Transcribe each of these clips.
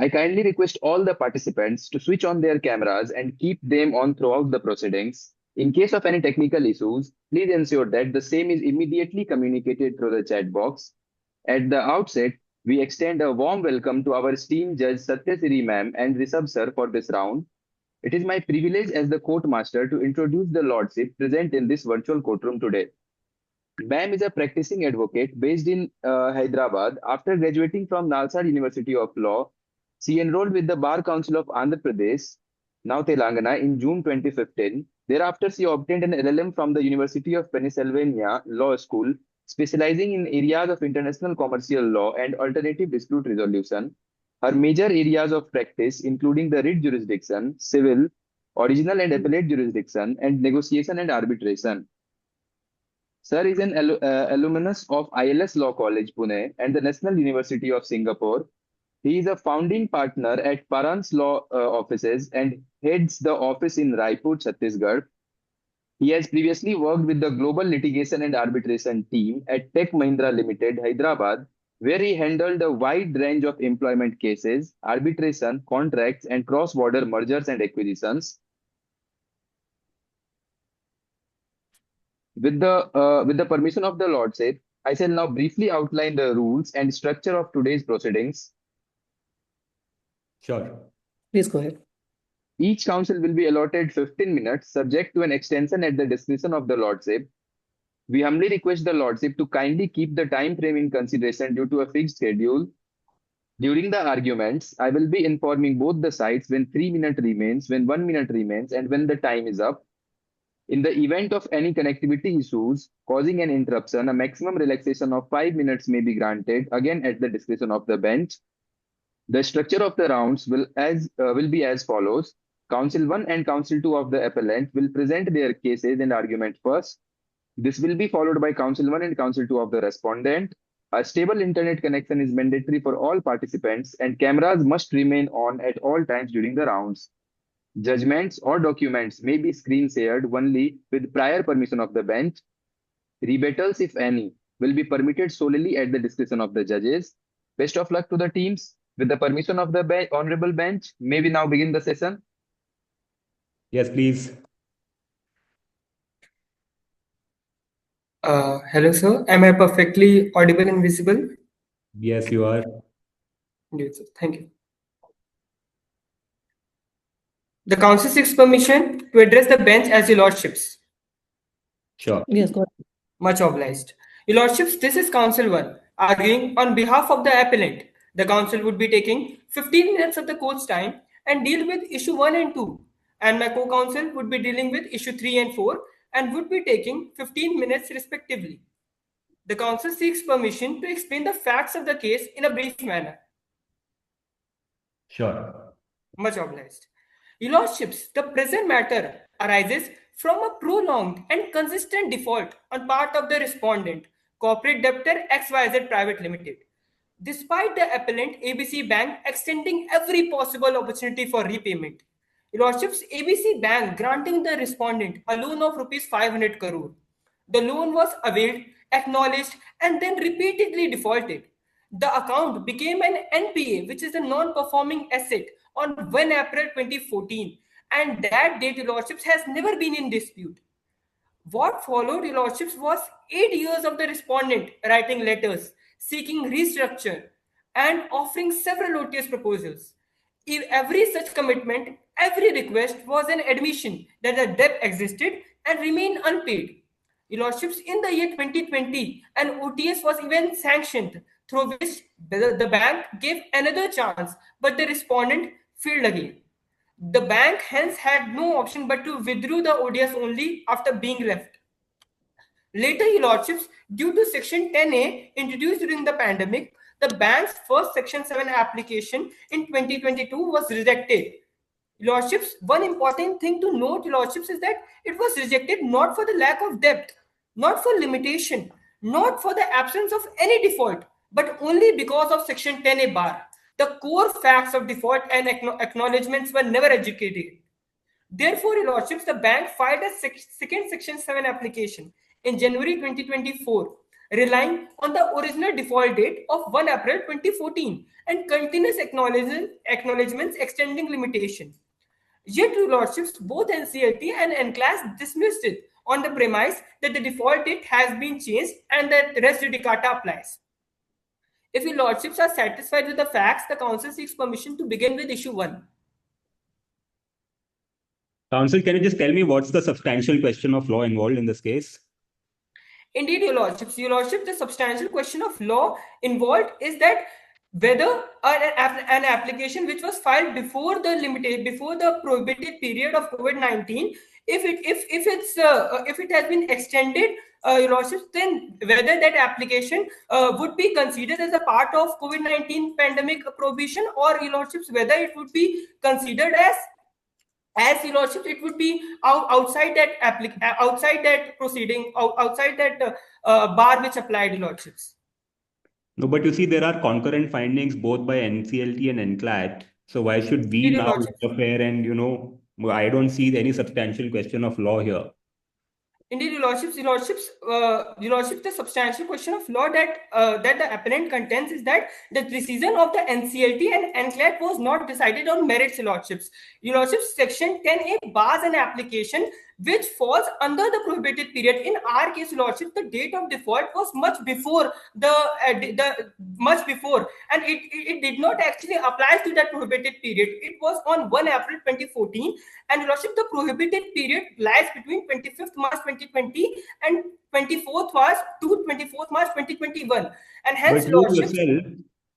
I kindly request all the participants to switch on their cameras and keep them on throughout the proceedings. In case of any technical issues, please ensure that the same is immediately communicated through the chat box. At the outset, we extend a warm welcome to our esteemed Judge Satyasiri ma'am and Rishabh sir for this round. It is my privilege as the court master to introduce the lordship present in this virtual courtroom today. Ma'am is a practicing advocate based in Hyderabad. After graduating from Nalsar University of Law, she enrolled with the Bar Council of Andhra Pradesh, now Telangana, in June 2015. Thereafter, she obtained an LLM from the University of Pennsylvania Law School, specializing in areas of international commercial law and alternative dispute resolution. Her major areas of practice, including the writ jurisdiction, civil, original and appellate jurisdiction, and negotiation and arbitration. Sir is an alumnus of ILS Law College, Pune, and the National University of Singapore. He is a founding partner at Paran's Law Offices and heads the office in Raipur, Chhattisgarh. He has previously worked with the Global Litigation and Arbitration team at Tech Mahindra Limited, Hyderabad, where he handled a wide range of employment cases, arbitration, contracts, and cross-border mergers and acquisitions. With the permission of the Lordship, I shall now briefly outline the rules and structure of today's proceedings. Sure. Please go ahead. Each counsel will be allotted 15 minutes, subject to an extension at the discretion of the Lordship. We humbly request the Lordship to kindly keep the time frame in consideration due to a fixed schedule. During the arguments, I will be informing both the sides when 3 minutes remains, when 1 minute remains, and when the time is up. In the event of any connectivity issues causing an interruption, a maximum relaxation of 5 minutes may be granted, again at the discretion of the bench. The structure of the rounds will be as follows. Counsel 1 and Counsel 2 of the appellant will present their cases and argument first. This will be followed by Counsel 1 and Counsel 2 of the respondent. A stable internet connection is mandatory for all participants, and cameras must remain on at all times during the rounds. Judgments or documents may be screen shared only with prior permission of the bench. Rebuttals, if any, will be permitted solely at the discretion of the judges. Best of luck to the teams. With the permission of the honorable bench, may we now begin the session? Yes, please. Hello, sir. Am I perfectly audible and visible? Yes, you are. Yes, sir. Thank you. The counsel seeks permission to address the bench as your lordships. Sure. Yes, go ahead. Much obliged. Your lordships, this is counsel 1, arguing on behalf of the appellant. The counsel would be taking 15 minutes of the court's time and deal with issue 1 and 2. And my co-counsel would be dealing with issue 3 and 4 and would be taking 15 minutes respectively. The counsel seeks permission to explain the facts of the case in a brief manner. Sure. Much obliged. Your lordships, the present matter arises from a prolonged and consistent default on part of the respondent, corporate debtor XYZ Private Limited. Despite the appellant ABC Bank extending every possible opportunity for repayment, Your lordships, ABC Bank granting the respondent a loan of rupees 500 crore. The loan was availed, acknowledged, and then repeatedly defaulted. The account became an NPA, which is a non-performing asset, on 1 April 2014, and that date, Your lordships, has never been in dispute. What followed, Your lordships, was 8 years of the respondent writing letters, seeking restructure, and offering several OTS proposals. If every such commitment, every request was an admission that the debt existed and remained unpaid. Your lordships, in the year 2020, an OTS was even sanctioned, through which the bank gave another chance, but the respondent failed again. The bank hence had no option but to withdraw the ODS only after being left. Later, Your lordships, due to Section 10A introduced during the pandemic, the bank's first Section 7 application in 2022 was rejected. Your lordships, one important thing to note, Your lordships, is that it was rejected not for the lack of debt, not for limitation, not for the absence of any default, but only because of Section 10A bar. The core facts of default and acknowledgements were never educated. Therefore, Your lordships, the bank filed a second Section 7 application in January 2024, relying on the original default date of 1 April 2014 and continuous acknowledgements extending limitation. Yet, Your Lordships, both NCLT and NCLAS dismissed it on the premise that the default date has been changed and that res judicata applies. If Your Lordships are satisfied with the facts, the Council seeks permission to begin with issue 1. Counsel, can you just tell me what's the substantial question of law involved in this case? Indeed, Your Lordships, the substantial question of law involved is that whether an application which was filed before the prohibited period of COVID-19, if it has been extended, Your Lordships, then whether that application would be considered as a part of COVID-19 pandemic prohibition, or Your Lordships, whether it would be considered as Your Lordships, it would be outside that proceeding, outside that bar which applied, Your Lordships. No, but you see, there are concurrent findings both by NCLT and NCLAT. So why should we Indeed, Your now Lordships. interfere? And, I don't see any substantial question of law here. Indeed, Your Lordships, the substantial question of law that the appellant contends is that the decision of the NCLT and NCLAT was not decided on merits, Your Lordships. Your Lordships, Section 10A bars an application which falls under the prohibited period. In our case, Your Lordship, the date of default was much before and it did not actually apply to that prohibited period. It was on 1 April 2014, and Your Lordship, the prohibited period lies between 25th March 2020 and 24th March 2021, and hence, But Your you Lordships, yourself,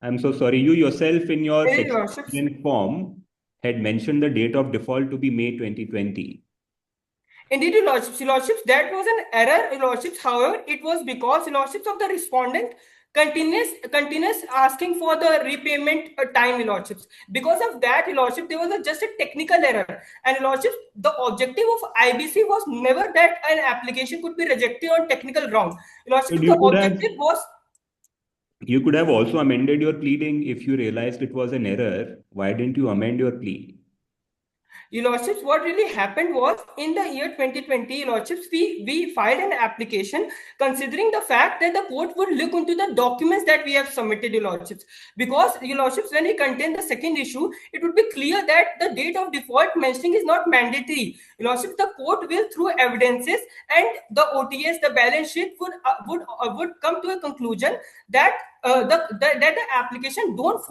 I'm so sorry, you yourself in your Your section Lordships, 10 form had mentioned the date of default to be May 2020. Indeed, Your Lordships, that was an error, Your Lordships. However, it was because, Your Lordships, of the respondent continuous asking for the repayment time, Your Lordships. Because of that, Your Lordship, there was just a technical error. And Your Lordship, the objective of IBC was never that an application could be rejected on technical ground. Your Lordship, But the objective was... You could have also amended your pleading if you realized it was an error. Why didn't you amend your plea? Your Lordships, what really happened was in the year 2020, Your Lordships, we filed an application considering the fact that the court would look into the documents that we have submitted, Your Lordships. Because, Your Lordships, when we contain the second issue, it would be clear that the date of default mentioning is not mandatory. Your Lordships, the court will, through evidences and the OTS, the balance sheet, would come to a conclusion that that the application don't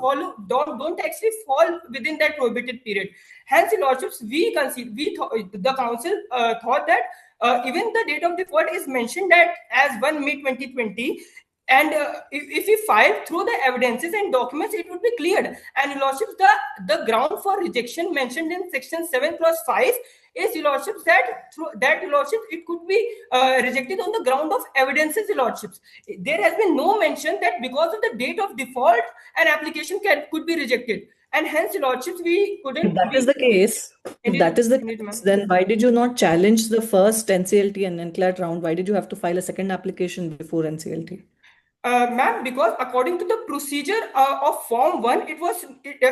actually fall within that prohibited period. Hence, Your Lordships, the council thought that even the date of default is mentioned that as 1 May 2020, and if we file through the evidences and documents, it would be cleared. And Your Lordships, the ground for rejection mentioned in section 7 clause 5 is, Your Lordships, Your Lordships, it could be rejected on the ground of evidences, Your Lordships. There has been no mention that because of the date of default, an application could be rejected. And hence, Your Lordships, we couldn't... If that is the case, then why did you not challenge the first NCLT and NCLAT round? Why did you have to file a second application before NCLT? Ma'am, because according to the procedure of Form 1,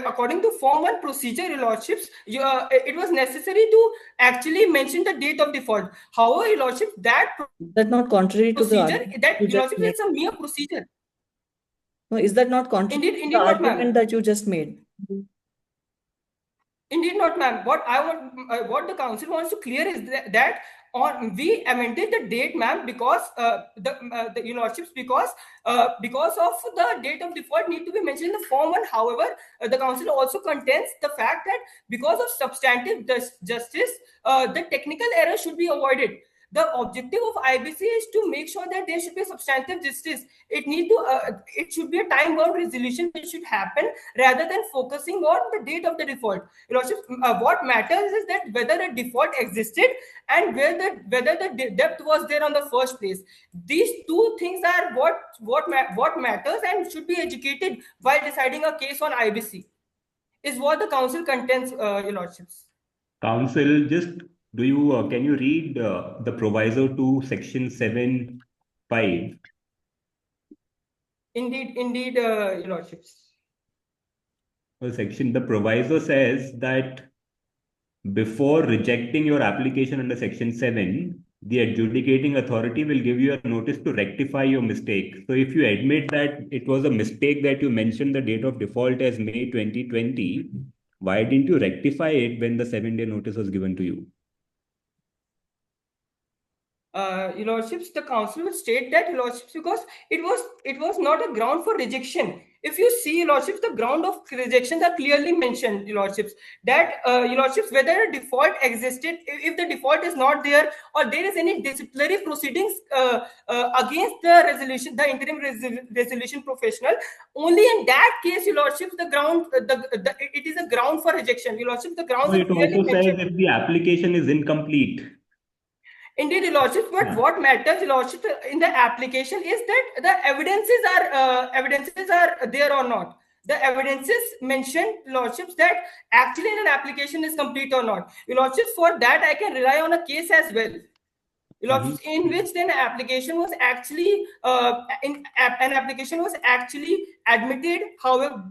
according to Form 1 procedure, Your Lordships, it was necessary to actually mention the date of default. However, Your Lordships, that not contrary to the procedure, that, Your Lordships, it's a mere procedure. No, is that not contrary to the argument that you just made? Indeed not, ma'am. What the council wants to clear is that we amended the date, ma'am, because Your Lordships, because of the date of default need to be mentioned in the Form 1. However, the council also contends the fact that because of substantive justice, the technical error should be avoided. The objective of IBC is to make sure that there should be substantive justice. It should be a time-bound resolution which should happen rather than focusing on the date of the default. You know, what matters is that whether a default existed and whether the debt was there on the first place. These two things are what matters and should be educated while deciding a case on IBC. Is what the council contends, Your Lordships. Council, can you read the proviso to section 7(5)? Indeed, Your Lordships. The proviso says that before rejecting your application under section 7, the adjudicating authority will give you a notice to rectify your mistake. So if you admit that it was a mistake that you mentioned the date of default as May 2020, why didn't you rectify it when the 7-day notice was given to you? Your lordships, the council will state that, your lordships, because it was not a ground for rejection. If you see, your lordships, the ground of rejections are clearly mentioned, your lordships, that your lordships, whether a default existed, if the default is not there, or there is any disciplinary proceedings against the interim resolution professional, only in that case, your lordships, the ground, it is a ground for rejection. Your lordships, the grounds No, are it clearly also says mentioned. if the application is incomplete. Indeed, Your Lordship, but Yeah. what matters, Your Lordship, in the application is that the evidences are there or not. The evidences mentioned, Lordships, that actually an application is complete or not. Your Lordship, for that I can rely on a case as well. Your Lordship, in which then application was actually an application was actually admitted. However,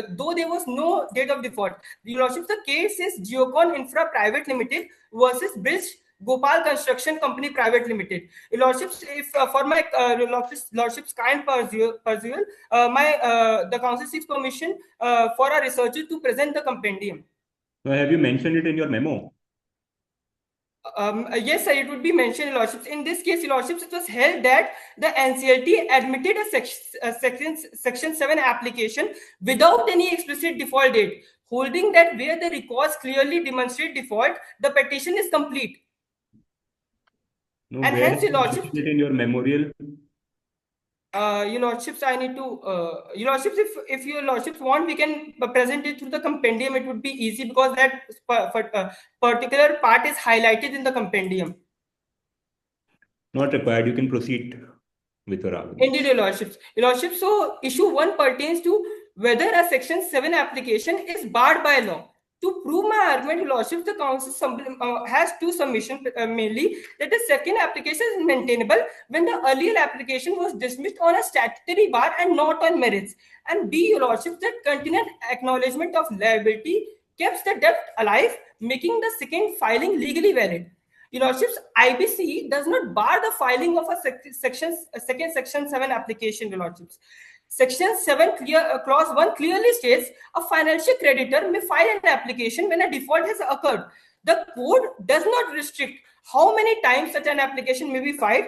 though there was no date of default, Your Lordship, the case is Geocon Infra Private Limited versus Bridge Gopal Construction Company Private Limited. Your Lordships, if for my Lordships kind perusal, the council seeks permission for a researcher to present the compendium. So have you mentioned it in your memo? Yes, sir, it would be mentioned, Your Lordships. In this case, Your Lordships, it was held that the NCLT admitted a Section 7 application without any explicit default date, holding that where the records clearly demonstrate default, the petition is complete. No, And where hence, have Your you Lordships, mentioned it in your memorial? Your Lordships, I need to, Your Lordships, if Your Lordships want, we can present it through the compendium. It would be easy because that particular part is highlighted in the compendium. Not required. You can proceed with your argument. Indeed, Your Lordships. Your Lordships, so issue 1 pertains to whether a Section 7 application is barred by law. To prove my argument, Your Lordship, the council has two submissions, mainly that the second application is maintainable when the earlier application was dismissed on a statutory bar and not on merits. And B, Your Lordship, that continued acknowledgement of liability keeps the debt alive, making the second filing legally valid. Your Lordships, IBC does not bar the filing of a second Section 7 application, Your Lordships. Section 7 clause 1 clearly states a financial creditor may file an application when a default has occurred. The code does not restrict how many times such an application may be filed.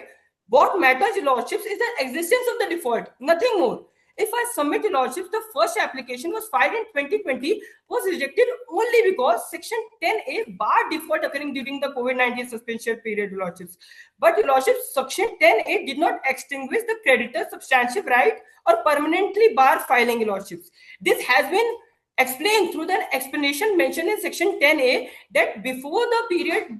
What matters, Your Lordships, is the existence of the default, nothing more. If I submit, Your Lordships, the first application was filed in 2020 was rejected only because Section 10A barred default occurring during the COVID-19 suspension period, Your Lordships. But, Your Lordships, Section 10A did not extinguish the creditor's substantive right or permanently bar filing, Your Lordships. This has been explained through the explanation mentioned in Section 10A that before the period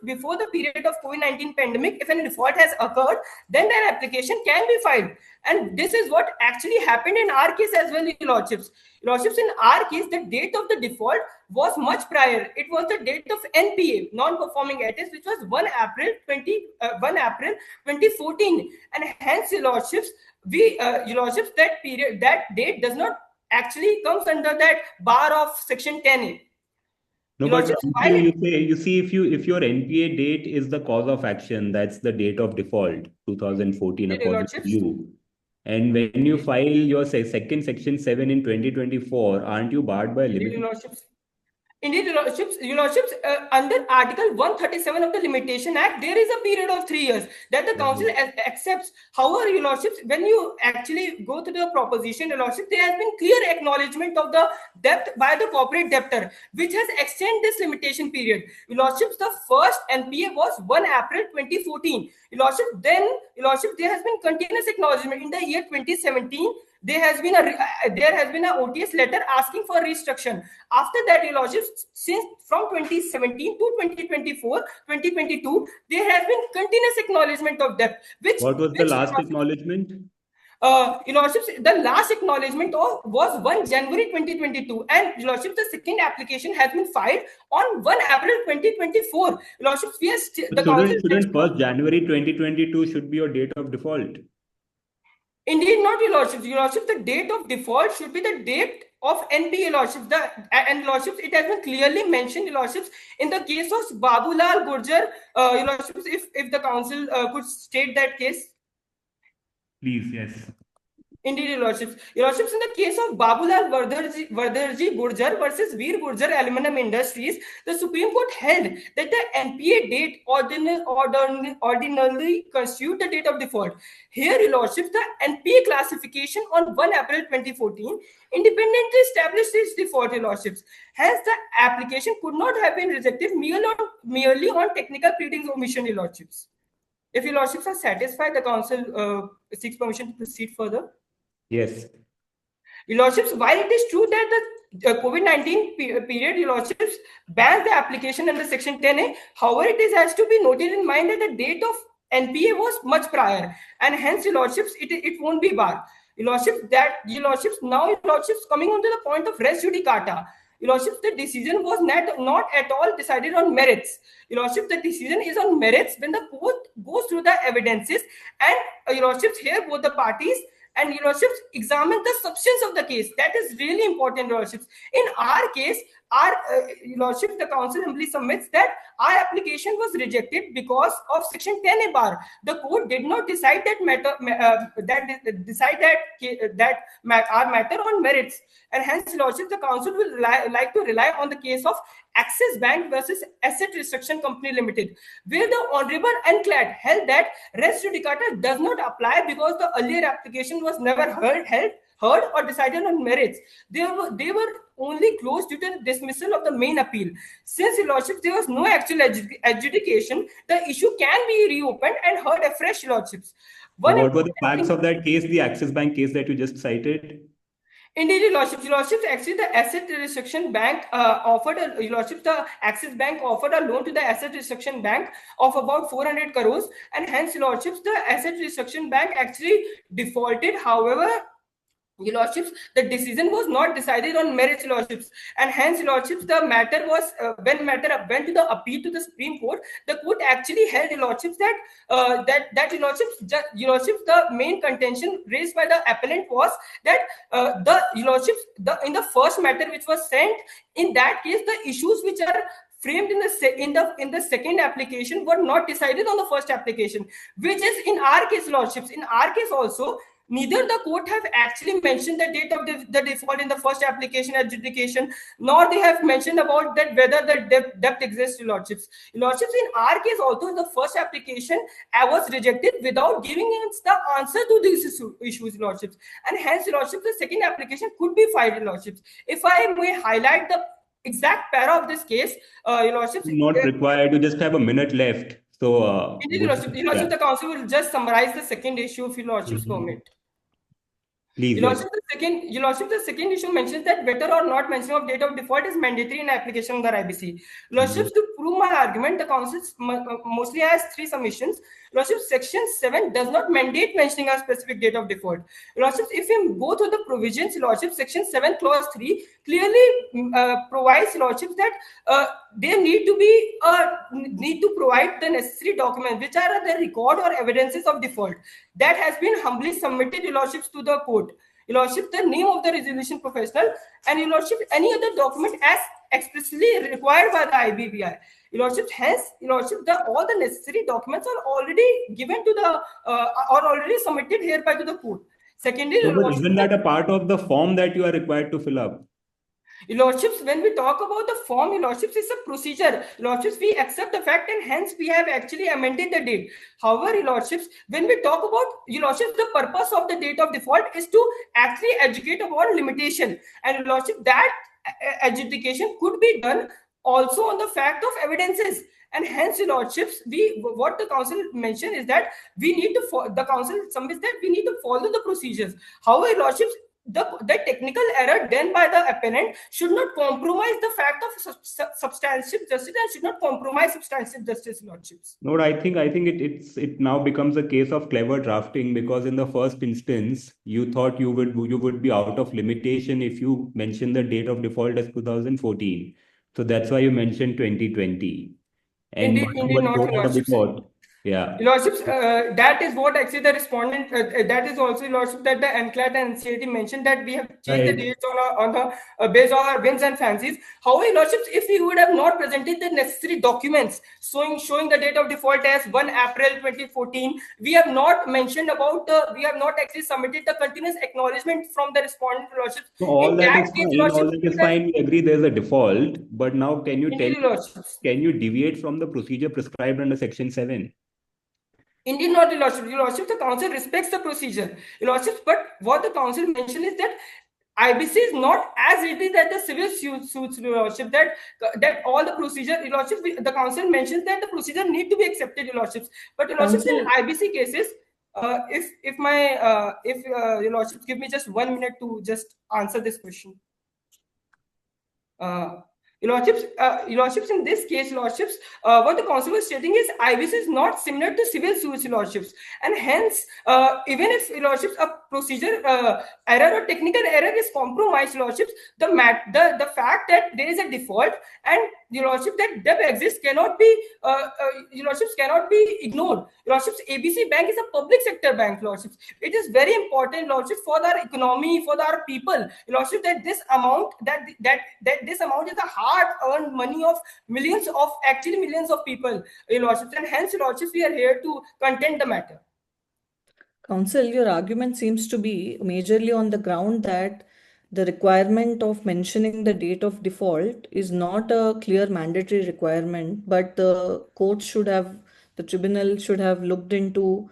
before the period of COVID-19 pandemic, if any default has occurred, then that application can be filed. And this is what actually happened in our case as well, Your Lordships. Your Lordships, in our case, the date of the default was much prior. It was the date of NPA, non-performing assets, which was 1 April 2014. And hence, Your Lordships, Your Lordships, that date does not actually comes under that bar of Section 10A. No, Your but Lordships, you see, if your NPA date is the cause of action, that's the date of default, 2014, Your according to Lordships, you. And when you file your second Section 7 in 2024, aren't you barred by Your limitation? Lordships, Indeed, Your Lordships, under Article 137 of the Limitation Act, there is a period of 3 years that the council accepts. However, Your Lordships, when you actually go to the proposition, Your Lordship, there has been clear acknowledgement of the debt by the corporate debtor, which has extended this limitation period. Your Lordships, the first NPA was 1 April 2014. Your Lordship, then, Your Lordship, there has been continuous acknowledgement in the year 2017. There has been a OTS letter asking for restructuring. After that, Your Lordship, since from 2017 to 2024, 2022, there has been continuous acknowledgement of debt. What was the last acknowledgement? Your Lordship, the last acknowledgement was 1 January 2022, and Your Lordship, the second application has been filed on 1 April 2024. Your Lordship, shouldn't 1st January 2022 should be your date of default? Indeed, not, Your Lordship. Your Lordship, the date of default should be the date of NPA, Lordships. And Lordships, it has been clearly mentioned, Lordships, in the case of Babulal Gurjar, Lordships, if the council could state that case. Please, yes. Indeed, Your Lordships. Your Lordships, in the case of Babulal Vardharji Gurjar versus Veer Gurjar Aluminum Industries, the Supreme Court held that the NPA date ordinarily constitute the date of default. Here, Your Lordships, the NPA classification on 1 April 2014 independently established its default, Your Lordships. Hence, the application could not have been rejected merely on technical pleadings omission, Your Lordships. If Your Lordships are satisfied, the council seeks permission to proceed further. Yes. Your Lordships, while it is true that the COVID-19 period, Your Lordships, bans the application under Section 10A, however, it has to be noted in mind that the date of NPA was much prior, and hence, Your Lordships, it won't be barred. Your Lordships, now, Your Lordships, coming on to the point of res judicata, Your Lordships, the decision was not at all decided on merits. Your Lordships, the decision is on merits when the court goes through the evidences, and Your Lordships, here both the parties and Your Lordships examine the substance of the case. That is really important, Your Lordships. In our case, Your Lordships, the council humbly submits that our application was rejected because of Section 10A bar. The court did not decide that our matter on merits, and hence, Your Lordships, the council will like to rely on the case of Axis Bank versus Asset Restriction Company Limited, where the Honorable NCLAT held that res judicata does not apply because the earlier application was never heard or decided on merits. They were only closed due to the dismissal of the main appeal. Since, Your Lordships, there was no actual adjudication, the issue can be reopened and heard afresh, Your Lordships. What were the facts of that case, the Axis Bank case that you just cited? Indeed, Your Lordships, actually the Asset Restriction Bank the Axis Bank offered a loan to the Asset Restriction Bank of about 400 crores, and hence, Your Lordships, the Asset Restriction Bank actually defaulted. However, Your Lordships, the decision was not decided on merits, Your Lordships, and hence, Your Lordships, the matter was when matter went to the appeal to the Supreme Court, the court actually held, Your Lordships, that Your Lordships, the main contention raised by the appellant was that Your Lordships, in the first matter which was sent, in that case, the issues which are framed in the second application were not decided on the first application, which is in our case, Lordships. In our case also, neither the court have actually mentioned the date of the default in the first application adjudication, nor they have mentioned about that whether the debt exists, Your Lordships. Your Lordships, in our case also, the first application was rejected without giving us the answer to these issues, Your Lordships, and hence, Your Lordships, the second application could be filed, Your Lordships. If I may highlight the exact para of this case, Your Lordships, not required. You just have a minute left. So, Your Lordships, the council will just summarize the second issue if Your Lordships permit. Please, Your Lordship, the second issue mentions that whether or not mention of date of default is mandatory in application of the IBC. Lordship, to prove my argument, the council mostly has three submissions. Lordship, Section 7 does not mandate mentioning a specific date of default. Lordship, if we go through the provisions, Lordship, Section 7, Clause 3 clearly provides, Lordship, that they need to provide the necessary documents, which are the record or evidences of default. That has been humbly submitted, Your Lordships, to the court. Your Lordship, the name of the resolution professional, and Your Lordship, any other document as expressly required by the IBBI. Your Lordship, hence, Your Lordship, all the necessary documents are already given to the, are already submitted hereby to the court. Secondly, Your Lordship, isn't that a part of the form that you are required to fill up? Your Lordships, when we talk about the form, Your Lordships, it's a procedure. Your Lordships, we accept the fact and hence we have actually amended the date. However, Your Lordships, when we talk about, Your Lordships, the purpose of the date of default is to actually educate about limitation. And Your Lordship, that adjudication could be done also on the fact of evidences. And hence, Your Lordships, what the council mentioned is that the council submits that we need to follow the procedures. However, Your Lordships, the technical error done by the appellant should not compromise the fact of substantive justice and should not compromise substantive justice, Lordships. No, I think it now becomes a case of clever drafting, because in the first instance you thought you would be out of limitation if you mention the date of default as 2014. So that's why you mentioned 2020. And Indeed, not, Your Lordships. Yeah. Your Lordships, that is what actually the respondent, that is also, Your Lordship, that the NCLAT and NCLT mentioned that we have changed the Right. dates on the based on our whims and fancies. However, Your Lordships, if we would have not presented the necessary documents showing the date of default as 1 April 2014, we have not mentioned about we have not actually submitted the continuous acknowledgement from the respondent, Your Lordships. So all In that that is case, fine. Your All Lordships, that is fine. We agree there's a default. But now, can you tell indeed, Your Lordships. can you deviate from the procedure prescribed under Section 7? Indeed, not Your Lordship. Your Lordship, the council respects the procedure, Your Lordship. But what the council mentioned is that IBC is not as it is that the civil suits, Your Lordship. That all the procedure, Your Lordship, the council mentions that the procedure need to be accepted, Your Lordships. But Your Lordships, in Council, IBC cases, if Your Lordships give me just 1 minute to just answer this question. Your Lordships, in this case, Your Lordships, what the council was stating is IBC is not similar to civil suits, Your Lordships, and hence, even if, Your Lordships, a procedure error or technical error is compromised, Your Lordships, the fact that there is a default and, Your Lordship, that debt exists cannot be, Your Lordships, cannot be ignored. Your Lordships, ABC Bank is a public sector bank, Your Lordships. It is very important, Lordship, for our economy, for our people, Lordship, that this amount, that this amount is the hard-earned money of millions of people, Lordship, and hence, Lordship, we are here to contend the matter. Council, your argument seems to be majorly on the ground that the requirement of mentioning the date of default is not a clear mandatory requirement, but the tribunal should have looked into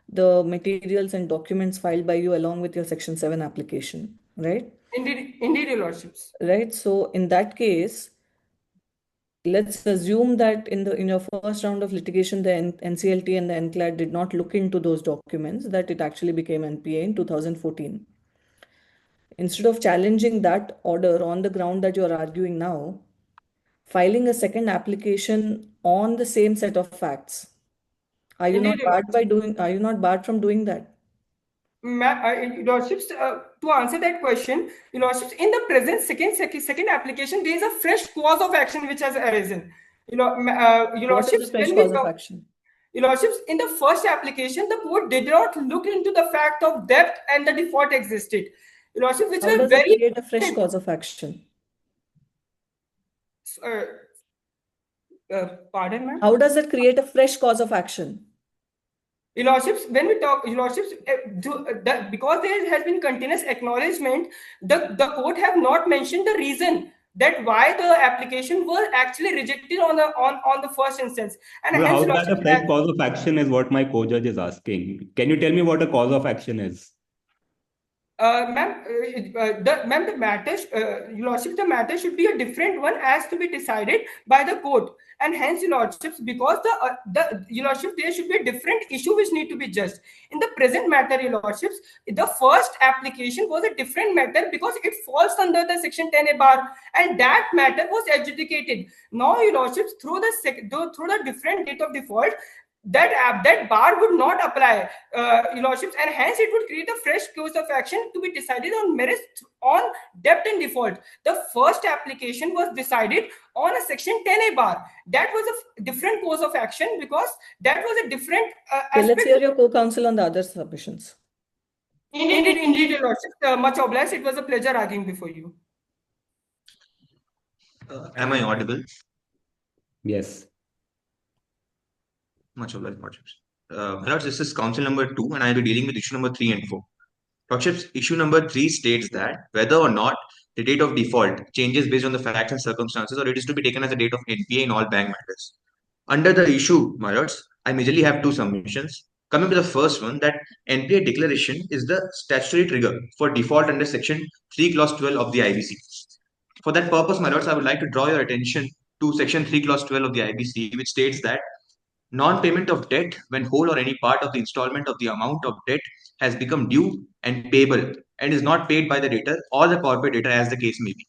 the materials and documents filed by you along with your Section 7 application, right? Indeed, Your Lordships. Right. So in that case, let's assume that in your first round of litigation, the NCLT and the NCLAT did not look into those documents, that it actually became NPA in 2014. Instead of challenging that order on the ground that you're arguing now, filing a second application on the same set of facts, are you not Indeed, Your Lordship. are you not barred from doing that? Your Lordships, to answer that question, Your Lordships, in the present second application, there is a fresh cause of action which has arisen. Your What is Lordships, the fresh when we cause of talk, action? Your Lordships, in the first application, the court did not look into the fact of debt and the default existed. Your Lordships, which How were does it very create a fresh important. cause of action? Pardon, ma'am? How does it create a fresh cause of action? Your Lordships, when we talk, Your Lordships, because there has been continuous acknowledgement, the court have not mentioned the reason that why the application was actually rejected on the first instance, and Well, hence, how Your is that Lordships, a fresh cause of action is what my co-judge is asking. Can you tell me what a cause of action is? Ma'am, the matter, Your Lordships, the matter should be a different one as to be decided by the court, and hence, Your Lordships, because Your Lordship, there should be a different issue which need to be judged. In the present matter, Your Lordships, the first application was a different matter because it falls under the Section 10A bar, and that matter was adjudicated. Now, Your Lordships, through the different date of default, that bar would not apply, Your Lordships, and hence it would create a fresh course of action to be decided on merits on debt and default. The first application was decided on a Section 10A bar. That was a different course of action because that was a different Okay, let's aspect. hear your co-counsel on the other submissions. Indeed, Your Lordship. Much obliged. It was a pleasure arguing before you. Am I audible? Yes. Much obliged, Lordships. Lords, this is council number 2, and I'll be dealing with issue number 3 and 4. Lordships, issue number 3 states that whether or not the date of default changes based on the facts and circumstances, or it is to be taken as the date of NPA in all bank matters. Under the issue, my lords, I majorly have 2 submissions. Coming to the first one, that NPA declaration is the statutory trigger for default under Section 3 Clause 12 of the IBC. For that purpose, my lords, I would like to draw your attention to Section 3 Clause 12 of the IBC, which states that non-payment of debt when whole or any part of the installment of the amount of debt has become due and payable and is not paid by the debtor or the corporate debtor as the case may be.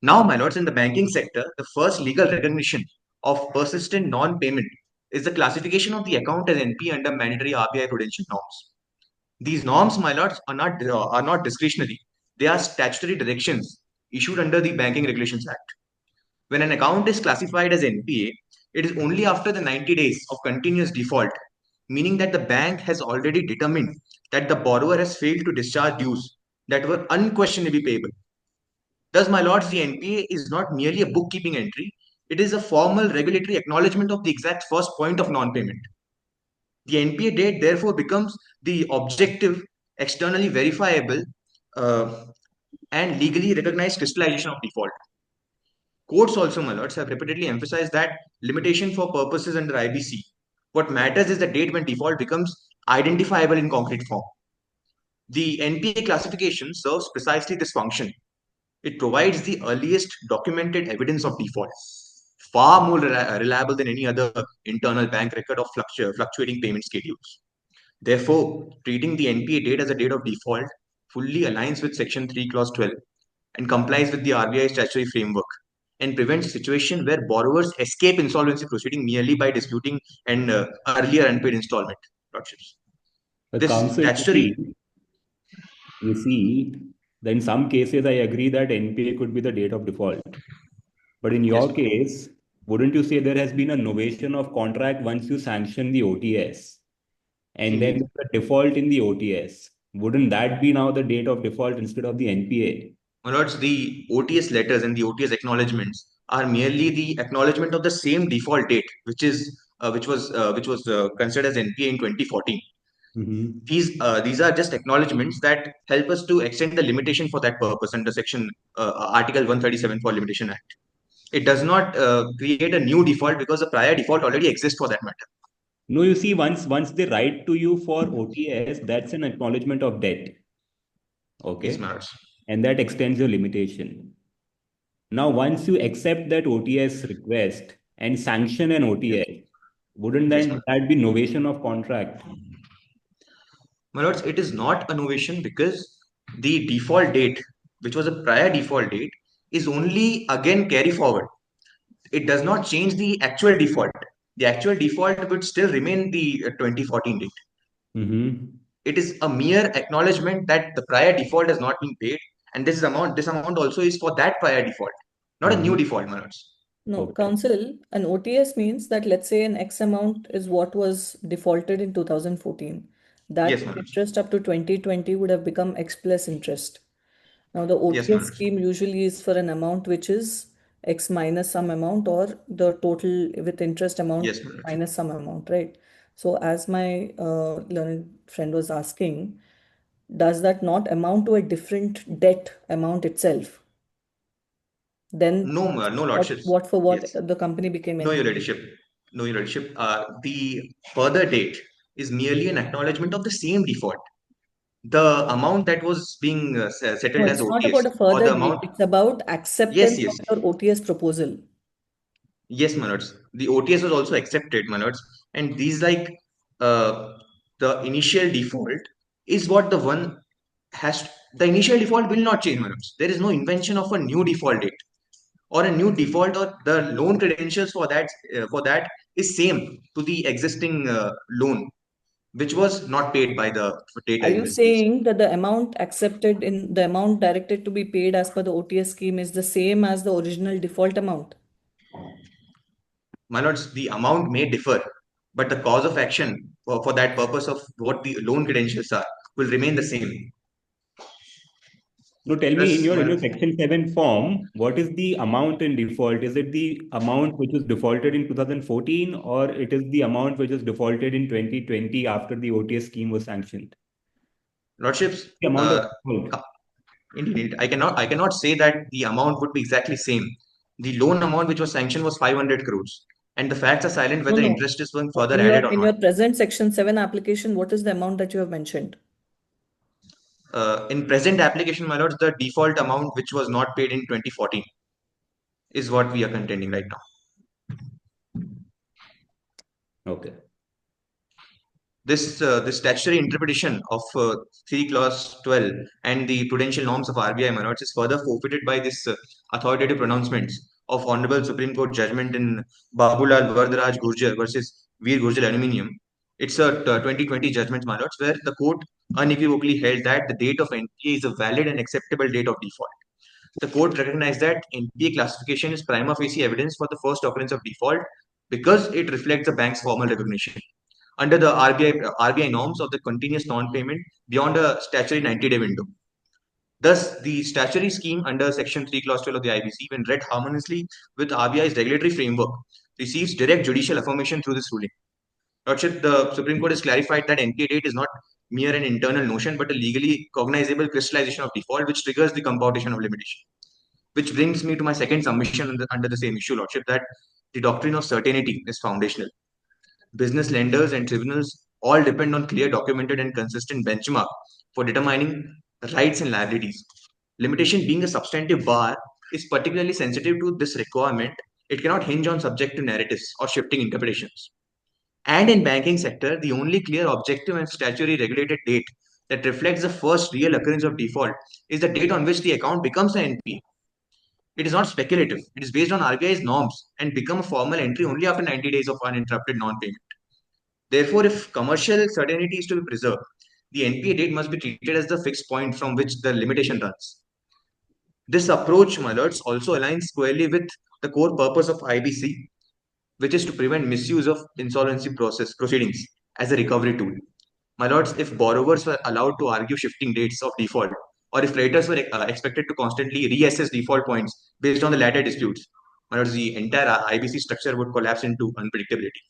Now, my lords, in the banking sector, the first legal recognition of persistent non-payment is the classification of the account as NP under mandatory RBI prudential norms. These norms, my lords, are not discretionary. They are statutory directions issued under the Banking Regulations Act. When an account is classified as NPA, It is only after the 90 days of continuous default, meaning that the bank has already determined that the borrower has failed to discharge dues that were unquestionably payable. Thus, my lords, the NPA is not merely a bookkeeping entry, it is a formal regulatory acknowledgement of the exact first point of non payment. The NPA date therefore becomes the objective, externally verifiable, uh, and legally recognized crystallization of default. Courts also, my lords, have repeatedly emphasized that limitation for purposes under IBC. What matters is the date when default becomes identifiable in concrete form. The NPA classification serves precisely this function. It provides the earliest documented evidence of default, far more reliable than any other internal bank record of fluctuating payment schedules. Therefore, treating the NPA date as a date of default fully aligns with Section 3, Clause 12 and complies with the RBI statutory framework and prevents a situation where borrowers escape insolvency proceeding merely by disputing an earlier unpaid installment. Lordships. The This council, statutory, you see, that in some cases I agree that NPA could be the date of default. But in yes, your case, wouldn't you say there has been a novation of contract once you sanction the OTS and then indeed. the default in the OTS? Wouldn't that be now the date of default instead of the NPA? My lords, the OTS letters and the OTS acknowledgements are merely the acknowledgement of the same default date, which was considered as NPA in 2014. Mm-hmm. These are just acknowledgements that help us to extend the limitation for that purpose under Section Article 137 for Limitation Act. It does not create a new default because the prior default already exists for that matter. No, you see, once they write to you for OTS, that's an acknowledgement of debt. Yes, Okay. my lords. And that extends your limitation. Now, once you accept that OTS request and sanction an Yes, OTS, wouldn't yes, my, that be novation of contract? my lords. It is not a novation because the default date, which was a prior default date, is only again carry forward. It does not change the actual default. The actual default would still remain the 2014 date. Mm-hmm. It is a mere acknowledgement that the prior default has not been paid, and this amount also is for that prior default, not a new Mm-hmm. default, my lords. No, Okay. council, an OTS means that let's say an X amount is what was defaulted in 2014. Yes, That my lords. interest up to 2020 would have become X plus interest. Now, the Yes, my OTS lords. scheme usually is for an amount which is X minus some amount or the total with interest amount Yes, my lords. minus some amount, right? So, as my learned friend was asking, does that not amount to a different debt amount itself? Then No, no lordships. what for what Yes. the company became No, your NPA? ladyship. No, your ladyship. The further date is merely an acknowledgement of the same default. The amount that was being No, settled as it's not OTS, about a or further the date. amount. It's about Yes, acceptance of yes. your OTS proposal. Yes, my lords. The OTS was also accepted, my lords. And these, like, uh, the initial default is what the one has. The initial default will not change, my lords. There is no invention of a new default date or a new default, or the loan credentials for that is same to the existing loan, which was not paid by the data Are in you this case. saying that the amount accepted in the amount directed to be paid as per the OTS scheme is the same as the original default amount? My lords, the amount may differ, but the cause of action for that purpose of what the loan credentials are will remain the same. No, tell me in Thus, your my, Section 7 form, what is the amount in default? Is it the amount which was defaulted in 2014 or it is the amount which was defaulted in 2020 after the OTS scheme was sanctioned? lordships, The amount of default. indeed, I cannot say that the amount would be exactly same. The loan amount which was sanctioned was 500 crores, and the facts are silent No, whether no. interest is being further In added your or in not. your present Section 7 application, what is the amount that you have mentioned? In present application, my lords, the default amount which was not paid in 2014 is what we are contending right now. Okay. This statutory interpretation of 3 clause 12 and the prudential norms of RBI, my lords, is further forfeited by this authoritative pronouncements of Honorable Supreme Court judgment in Babulal Vardharaj Gurjar versus Veer Gurjar Aluminium. It's a 2020 judgment, my lords, where the court unequivocally held that the date of NPA is a valid and acceptable date of default. The court recognized that NPA classification is prima facie evidence for the first occurrence of default, because it reflects the bank's formal recognition under the RBI norms of the continuous non-payment beyond a statutory 90-day window. Thus, the statutory scheme under Section 3, Clause 12 of the IBC, when read harmoniously with RBI's regulatory framework, receives direct judicial affirmation through this ruling. Lordship, the Supreme Court has clarified that NPA date is not mere an internal notion, but a legally cognizable crystallization of default, which triggers the computation of limitation. Which brings me to my second submission under the same issue, Lordship, that the doctrine of certainty is foundational. Business lenders and tribunals all depend on clear, documented, and consistent benchmark for determining rights and liabilities. Limitation being a substantive bar is particularly sensitive to this requirement. It cannot hinge on subjective narratives or shifting interpretations. And in banking sector, the only clear objective and statutory regulated date that reflects the first real occurrence of default is the date on which the account becomes an NPA. It is not speculative. It is based on RBI's norms and become a formal entry only after 90 days of uninterrupted non-payment. Therefore, if commercial certainty is to be preserved, the NPA date must be treated as the fixed point from which the limitation runs. This approach, my lords, also aligns squarely with the core purpose of IBC, which is to prevent misuse of insolvency process proceedings as a recovery tool. My lords, if borrowers were allowed to argue shifting dates of default, or if creditors were expected to constantly reassess default points based on the latter disputes, my lords, the entire IBC structure would collapse into unpredictability.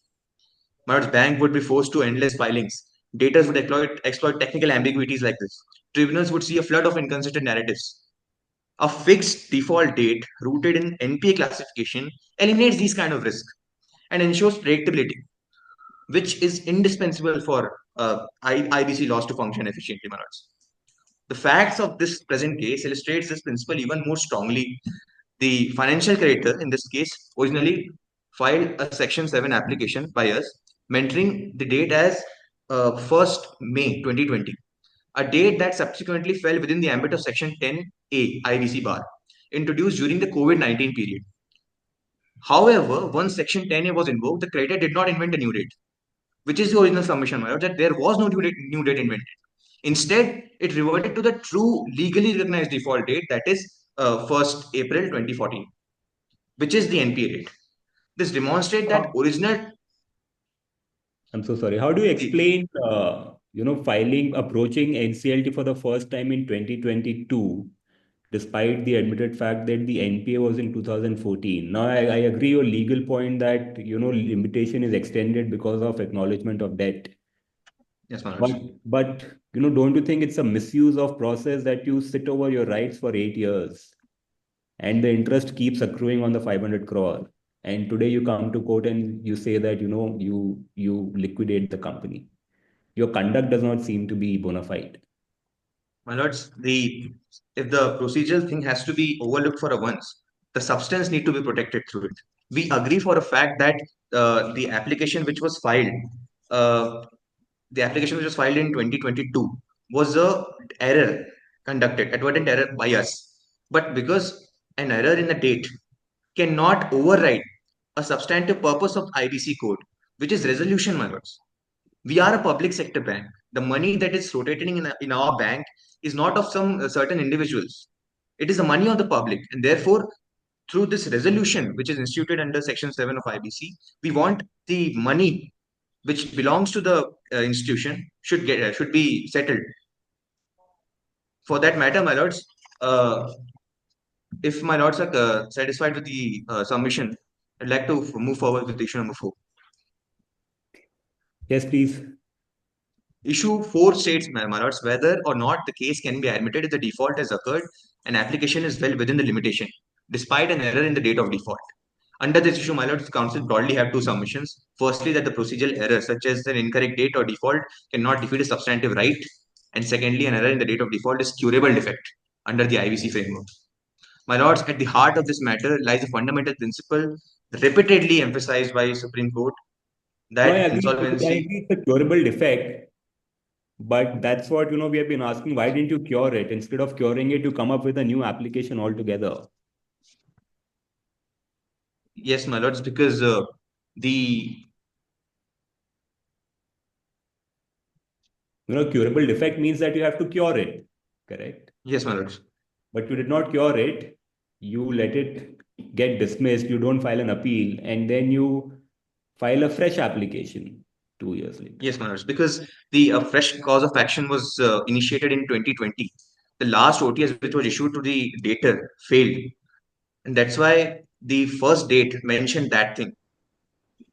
My lords, bank would be forced to endless filings. Daters would exploit technical ambiguities like this. Tribunals would see a flood of inconsistent narratives. A fixed default date rooted in NPA classification eliminates these kind of risks and ensures predictability, which is indispensable for IBC laws to function efficiently, my lords. The facts of this present case illustrates this principle even more strongly. The financial creditor, in this case, originally filed a Section 7 application by us, mentioning the date as 1st May 2020, a date that subsequently fell within the ambit of Section 10A IBC bar, introduced during the COVID-19 period. However, once Section 10A was invoked, the creditor did not invent a new date, which is the original submission, my lord, that there was no new date invented. Instead, it reverted to the true legally recognized default date, that is 1st April 2014, which is the NPA date. This demonstrates that original. I'm so sorry. How do you explain, filing approaching NCLT for the first time in 2022, despite the admitted fact that the NPA was in 2014? Now, I agree your legal point that, limitation is extended because of acknowledgement of debt. Yes, my But, lords. but don't you think it's a misuse of process that you sit over your rights for 8 years and the interest keeps accruing on the 500 crore? And today you come to court and you say that, you liquidate the company. Your conduct does not seem to be bona fide. My lords, if the procedural thing has to be overlooked for a once, the substance need to be protected through it. We agree for a fact that the application which was filed, uh, the application which was filed in 2022 was a error conducted, advertent error by us. But because an error in the date cannot override a substantive purpose of IBC code, which is resolution, my lords. We are a public sector bank. The money that is rotating in our bank is not of some certain individuals. It is the money of the public. And therefore, through this resolution, which is instituted under Section 7 of IBC, we want the money which belongs to the institution should be settled. For that matter, my lords, if my lords are satisfied with the submission, I'd like to move forward with issue number 4. Yes, please. Issue 4 states, my lords, whether or not the case can be admitted if the default has occurred and application is well within the limitation, despite an error in the date of default. Under this issue, my lords, the council broadly have two submissions. Firstly, that the procedural error, such as an incorrect date or default, cannot defeat a substantive right. And secondly, an error in the date of default is curable defect under the IBC framework. My lords, at the heart of this matter lies a fundamental principle repeatedly emphasized by Supreme Court No, I that agree. I insolvency. agree it's a curable defect. But that's what, we have been asking. Why didn't you cure it? Instead of curing it, you come up with a new application altogether. Yes, my lords, because the Curable defect means that you have to cure it, correct? yes, my lords. But you did not cure it. You let it get dismissed. You don't file an appeal, and then you file a fresh application 2 years later. Yes, Manoj, because the fresh cause of action was initiated in 2020. The last OTS which was issued to the dater failed, and that's why the first date mentioned that thing.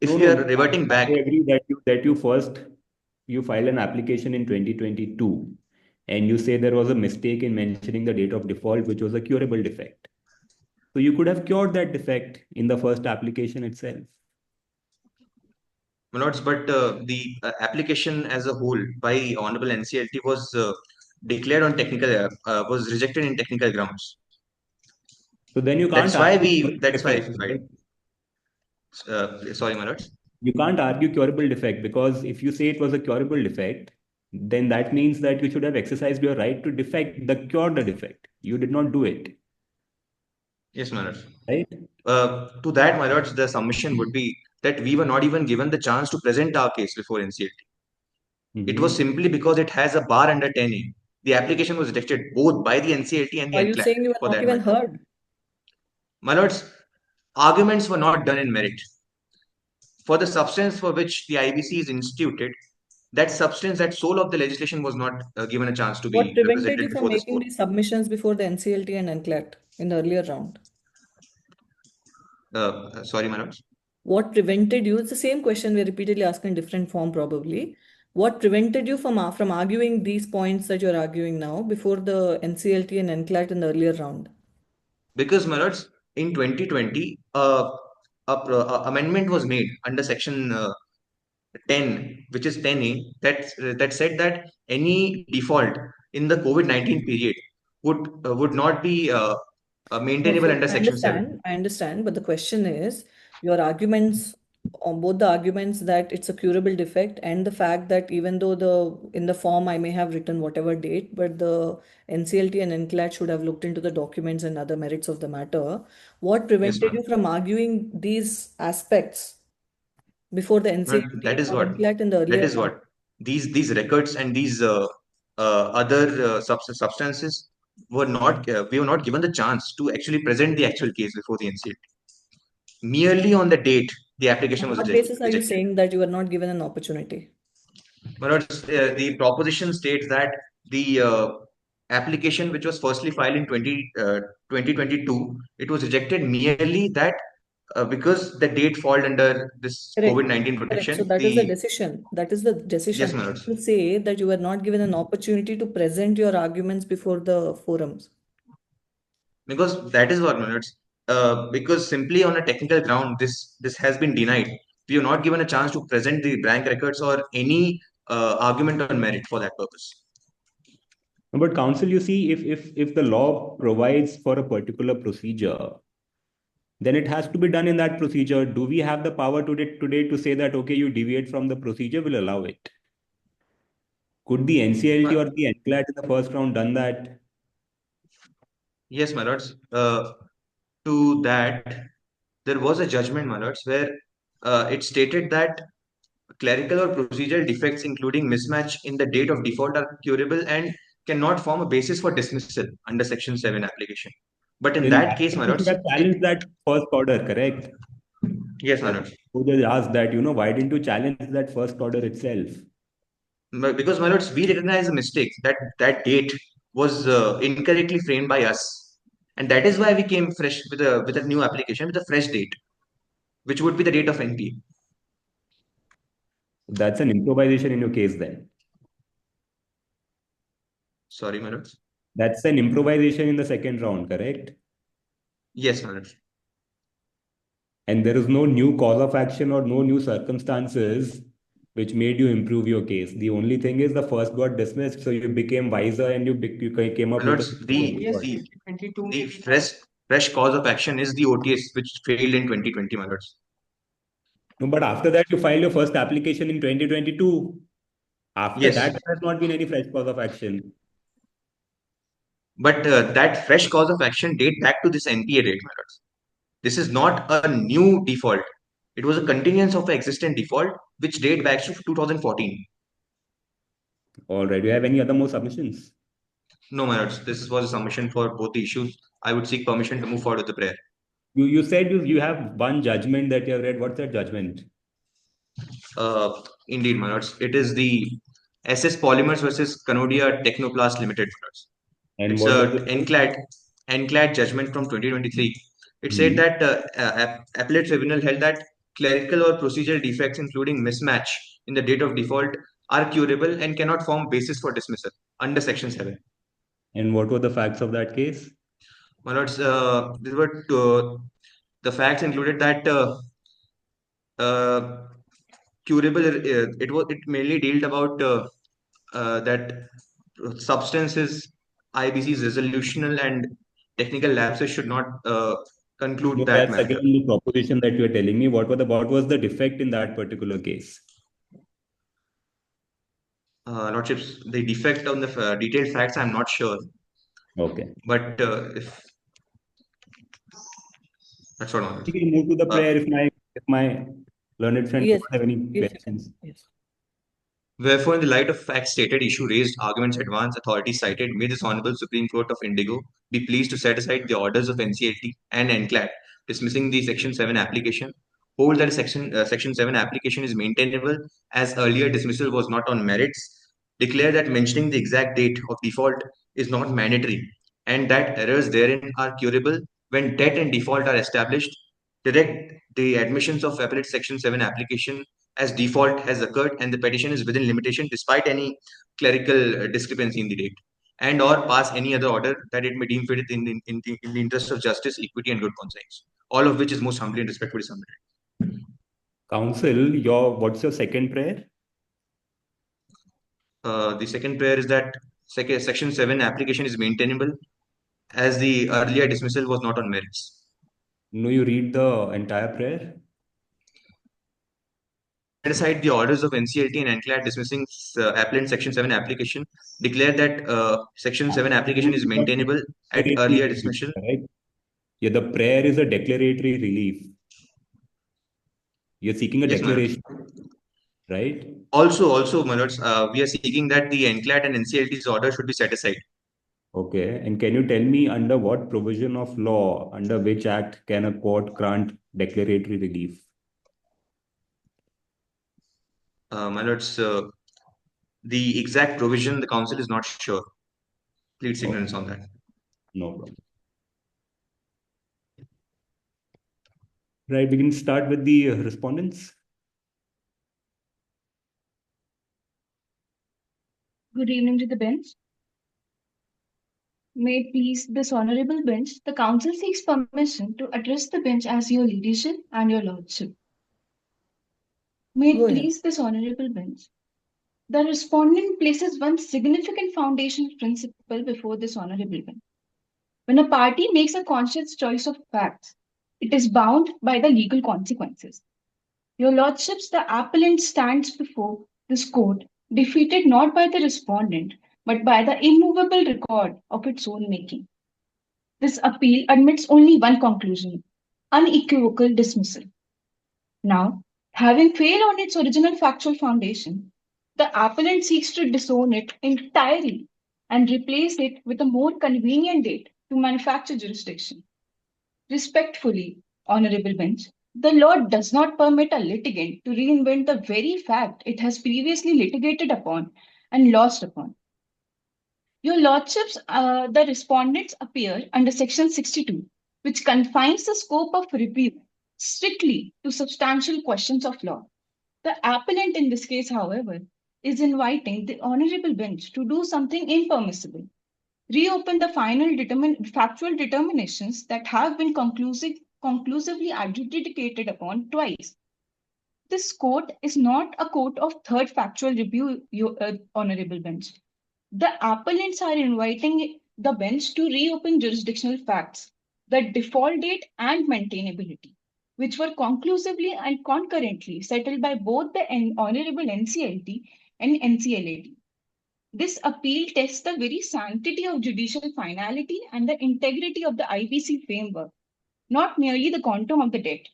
If No, we no, are no. reverting back, I agree that you first you file an application in 2022 and you say there was a mistake in mentioning the date of default, which was a curable defect. So you could have cured that defect in the first application itself. Manoj, but the application as a whole by Honorable NCLT was declared on technical, was rejected in technical grounds. So then you can't That's why argue we. curable That's why. defect, right? Sorry, Manoj. You can't argue curable defect because if you say it was a curable defect, then that means that you should have exercised your right to cure the defect. You did not do it, Yes, Manoj. right? To that, my lords, the submission would be that we were not even given the chance to present our case before NCLT. It was Mhm. simply because it has a bar under 10A. The application was rejected both by the NCLT and the Are you NCLAT saying you were for not that even matter. heard? My lords, arguments were not done in merit. For the substance for which the IBC is instituted, that substance, that soul of the legislation was not given a chance to What be prevented represented you from before this making court. these submissions before the NCLT and NCLAT in the earlier round? Sorry, my lords. What prevented you? It's the same question we're repeatedly asking in different form, probably. What prevented you from arguing these points that you're arguing now before the NCLT and NCLAT in the earlier round? Because, my lords, in 2020, a amendment was made under section 10, which is 10A, that said that any default in the COVID-19 period would not be No, maintainable so under section 7. I understand, but the question is your arguments on both the arguments that it's a curable defect and the fact that even though in the form I may have written whatever date, but the NCLT and NCLAT should have looked into the documents and other merits of the matter. What Yes, prevented ma'am. you from arguing these aspects before the But NCLT or NCLAT in the that earlier is round? what these records and these other substances were not we were not given the chance to actually present the actual case before the NCLT. Merely on the date the application On was what basis are you rejected. saying that you were not given an opportunity? Manoj, the proposition states that the application which was firstly filed in 2022, it was rejected merely that because the date fall under this Correct. COVID-19 Correct. So protection. that is the The decision. That is the Yes, decision. Manoj. To say that you were not given an opportunity to present your arguments before the forums. Because that is what Manoj. Because simply on a technical ground, this has been denied. We are not given a chance to present the blank records or any argument on merit for that purpose. But counsel, you see, if the law provides for a particular procedure, then it has to be done in that procedure. Do we have the power today to say that okay, you deviate from the procedure, we'll allow it? Could the NCLT Ma- or the NCLAT in the first round done that? Yes, my lords. To that, there was a judgment, my lords, where it stated that clerical or procedural defects, including mismatch in the date of default, are curable and cannot form a basis for dismissal under Section 7 application. But in In that that case, case, my you should lords, have challenged that first order, correct? yes, my lords. Who just asked that, why didn't you challenge that first order itself? Because, my lords, we recognize the mistake that that date was incorrectly framed by us. And that is why we came fresh with a new application with a fresh date, which would be the date of NPA. That's an improvisation in your case then. Sorry, my lords. That's an improvisation in the second round, correct? Yes, my lords. And there is no new cause of action or no new circumstances which made you improve your case. The only thing is the first got dismissed, so you became wiser and you came up My with a lords, suitable method. the fresh cause of action is the OTS, which failed in 2020, my lords. No, but after that, you filed your first application in 2022. After that, Yes, there has not been any fresh cause of action. but that fresh cause of action date back to this NPA date, my lords. This is not a new default. It was a continuance of an existing default, which date back to 2014. All right. Do you have any other more submissions? No, my lords, this was a submission for both the issues. I would seek permission to move forward with the prayer. You said you have one judgment that you have read. What's that judgment? Indeed, my lords. It is the SS Polymers versus Canodia Technoplast Limited, my lords. And It's what was a the NCLAT judgment from 2023. It said Hmm. that appellate tribunal held that clerical or procedural defects, including mismatch in the date of default, are curable and cannot form basis for dismissal under Section 7. And what were the facts of that case? My lords, the facts included that uh, curable. It mainly dealt about that substances IBC's resolutional and technical lapses should not conclude No, that that's matter. again the proposition that you are telling me. What was the defect in that particular case? Lordships, the defect on the detailed facts, I'm not sure, Okay. but if that's what We on can move to the uh, prayer if my learned friend Yes, don't have any yes, questions. yes. Wherefore, in the light of facts stated, issue raised, arguments advanced, authorities cited, may this Honorable Supreme Court of Indigo be pleased to set aside the orders of NCLT and NCLAT dismissing the Section 7 application, hold that Section 7 application is maintainable as earlier dismissal was not on merits, declare that mentioning the exact date of default is not mandatory, and that errors therein are curable when debt and default are established, direct the admissions of appellate Section 7 application as default has occurred and the petition is within limitation despite any clerical discrepancy in the date, and or pass any other order that it may deem fit in the interest of justice, equity, and good conscience. All of which is most humbly and respectfully submitted. Counsel, what's your second prayer? The second prayer is that Section 7 application is maintainable as the earlier dismissal was not on merits. No, you read the entire prayer. Set aside the orders of NCLT and NCLAT dismissing appellant Section 7 application, declare that Section 7 application is maintainable at Declaratory earlier relief, dismissal. right? Yeah, the prayer is a declaratory relief. You're seeking a Yes, my lords. declaration, right? Also, my lords, we are seeking that the NCLAT and NCLT's order should be set aside. Okay. And can you tell me under what provision of law, under which act can a court grant declaratory relief? My lords, the exact provision, the council is not sure. Please ignorance Okay, on that. no problem. Right, we can start with the respondents. Good evening to the bench. May it please this honorable bench, the council seeks permission to address the bench as your leadership and your lordship. May Go it ahead. please this honorable bench. The respondent places one significant foundational principle before this honorable bench. When a party makes a conscious choice of facts, it is bound by the legal consequences. Your lordships, the appellant stands before this court, defeated not by the respondent, but by the immovable record of its own making. This appeal admits only one conclusion: unequivocal dismissal. Now, having failed on its original factual foundation, the appellant seeks to disown it entirely and replace it with a more convenient date to manufacture jurisdiction. Respectfully, Honorable Bench, the law does not permit a litigant to reinvent the very fact it has previously litigated upon and lost upon. Your Lordships, the respondents appear under Section 62, which confines the scope of review strictly to substantial questions of law. The appellant in this case, however, is inviting the Honorable Bench to do something impermissible: reopen the factual determinations that have been conclusively adjudicated upon twice. This court is not a court of third factual review, Honorable Bench. The appellants are inviting the bench to reopen jurisdictional facts, the default date and maintainability, which were conclusively and concurrently settled by both the Honorable NCLT and NCLAT. This appeal tests the very sanctity of judicial finality and the integrity of the IBC framework, not merely the quantum of the debt.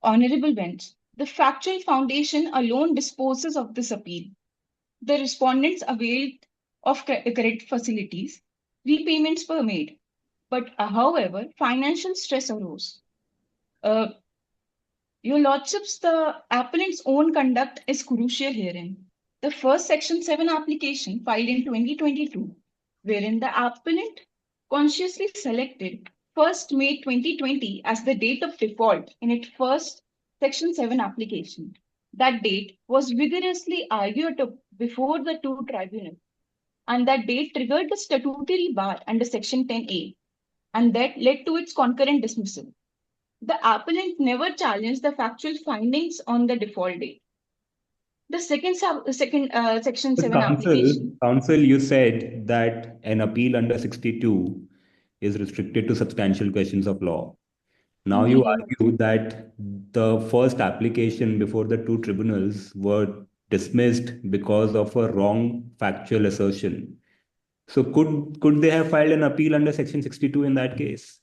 Honorable Bench, the factual foundation alone disposes of this appeal. The respondents availed of credit facilities, repayments were made, but however, financial stress arose. Your Lordships, the appellant's own conduct is crucial herein. The first Section 7 application filed in 2022, wherein the appellant consciously selected 1st May 2020 as the date of default in its first Section 7 application. That date was vigorously argued before the two tribunals, and that date triggered the statutory bar under Section 10A, and that led to its concurrent dismissal. The appellant never challenged the factual findings on the default date. The Section 7 application. Counsel, you said that an appeal under 62 is restricted to substantial questions of law. Now you Indeed, Your argue that the first application before the two tribunals were dismissed because of a wrong factual assertion. So could they have filed an appeal under Section 62 in that case?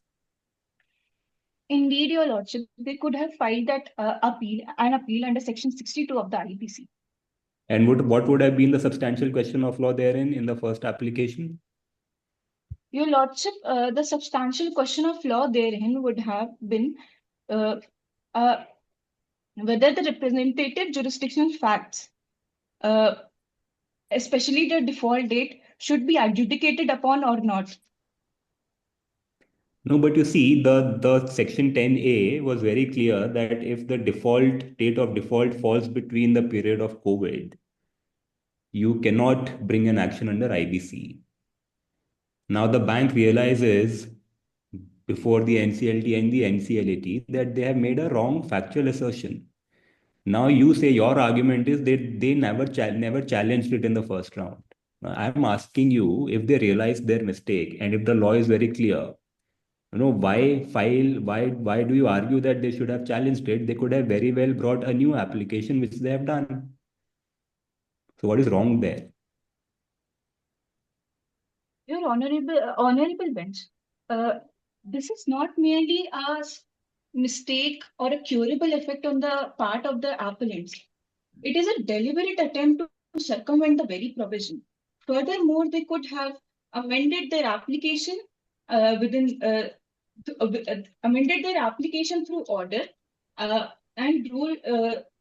Indeed, Your Lordship, they could have filed that an appeal under Section 62 of the IPC. And what would have been the substantial question of law therein in the first application? Your Lordship, the substantial question of law therein would have been whether the representative jurisdiction facts, especially the default date, should be adjudicated upon or not. No, but you see, the Section 10A was very clear that if the date of default falls between the period of COVID, you cannot bring an action under IBC. Now the bank realizes before the NCLT and the NCLAT that they have made a wrong factual assertion. Now you say your argument is that they never challenged it in the first round. Now, I'm asking you, if they realize their mistake and if the law is very clear, why do you argue that they should have challenged it? They could have very well brought a new application, which they have done. So what is wrong there? Your honorable bench, this is not merely a mistake or a curable effect on the part of the appellants. It is a deliberate attempt to circumvent the very provision. Furthermore, they could have amended their application amended their application through order and Rule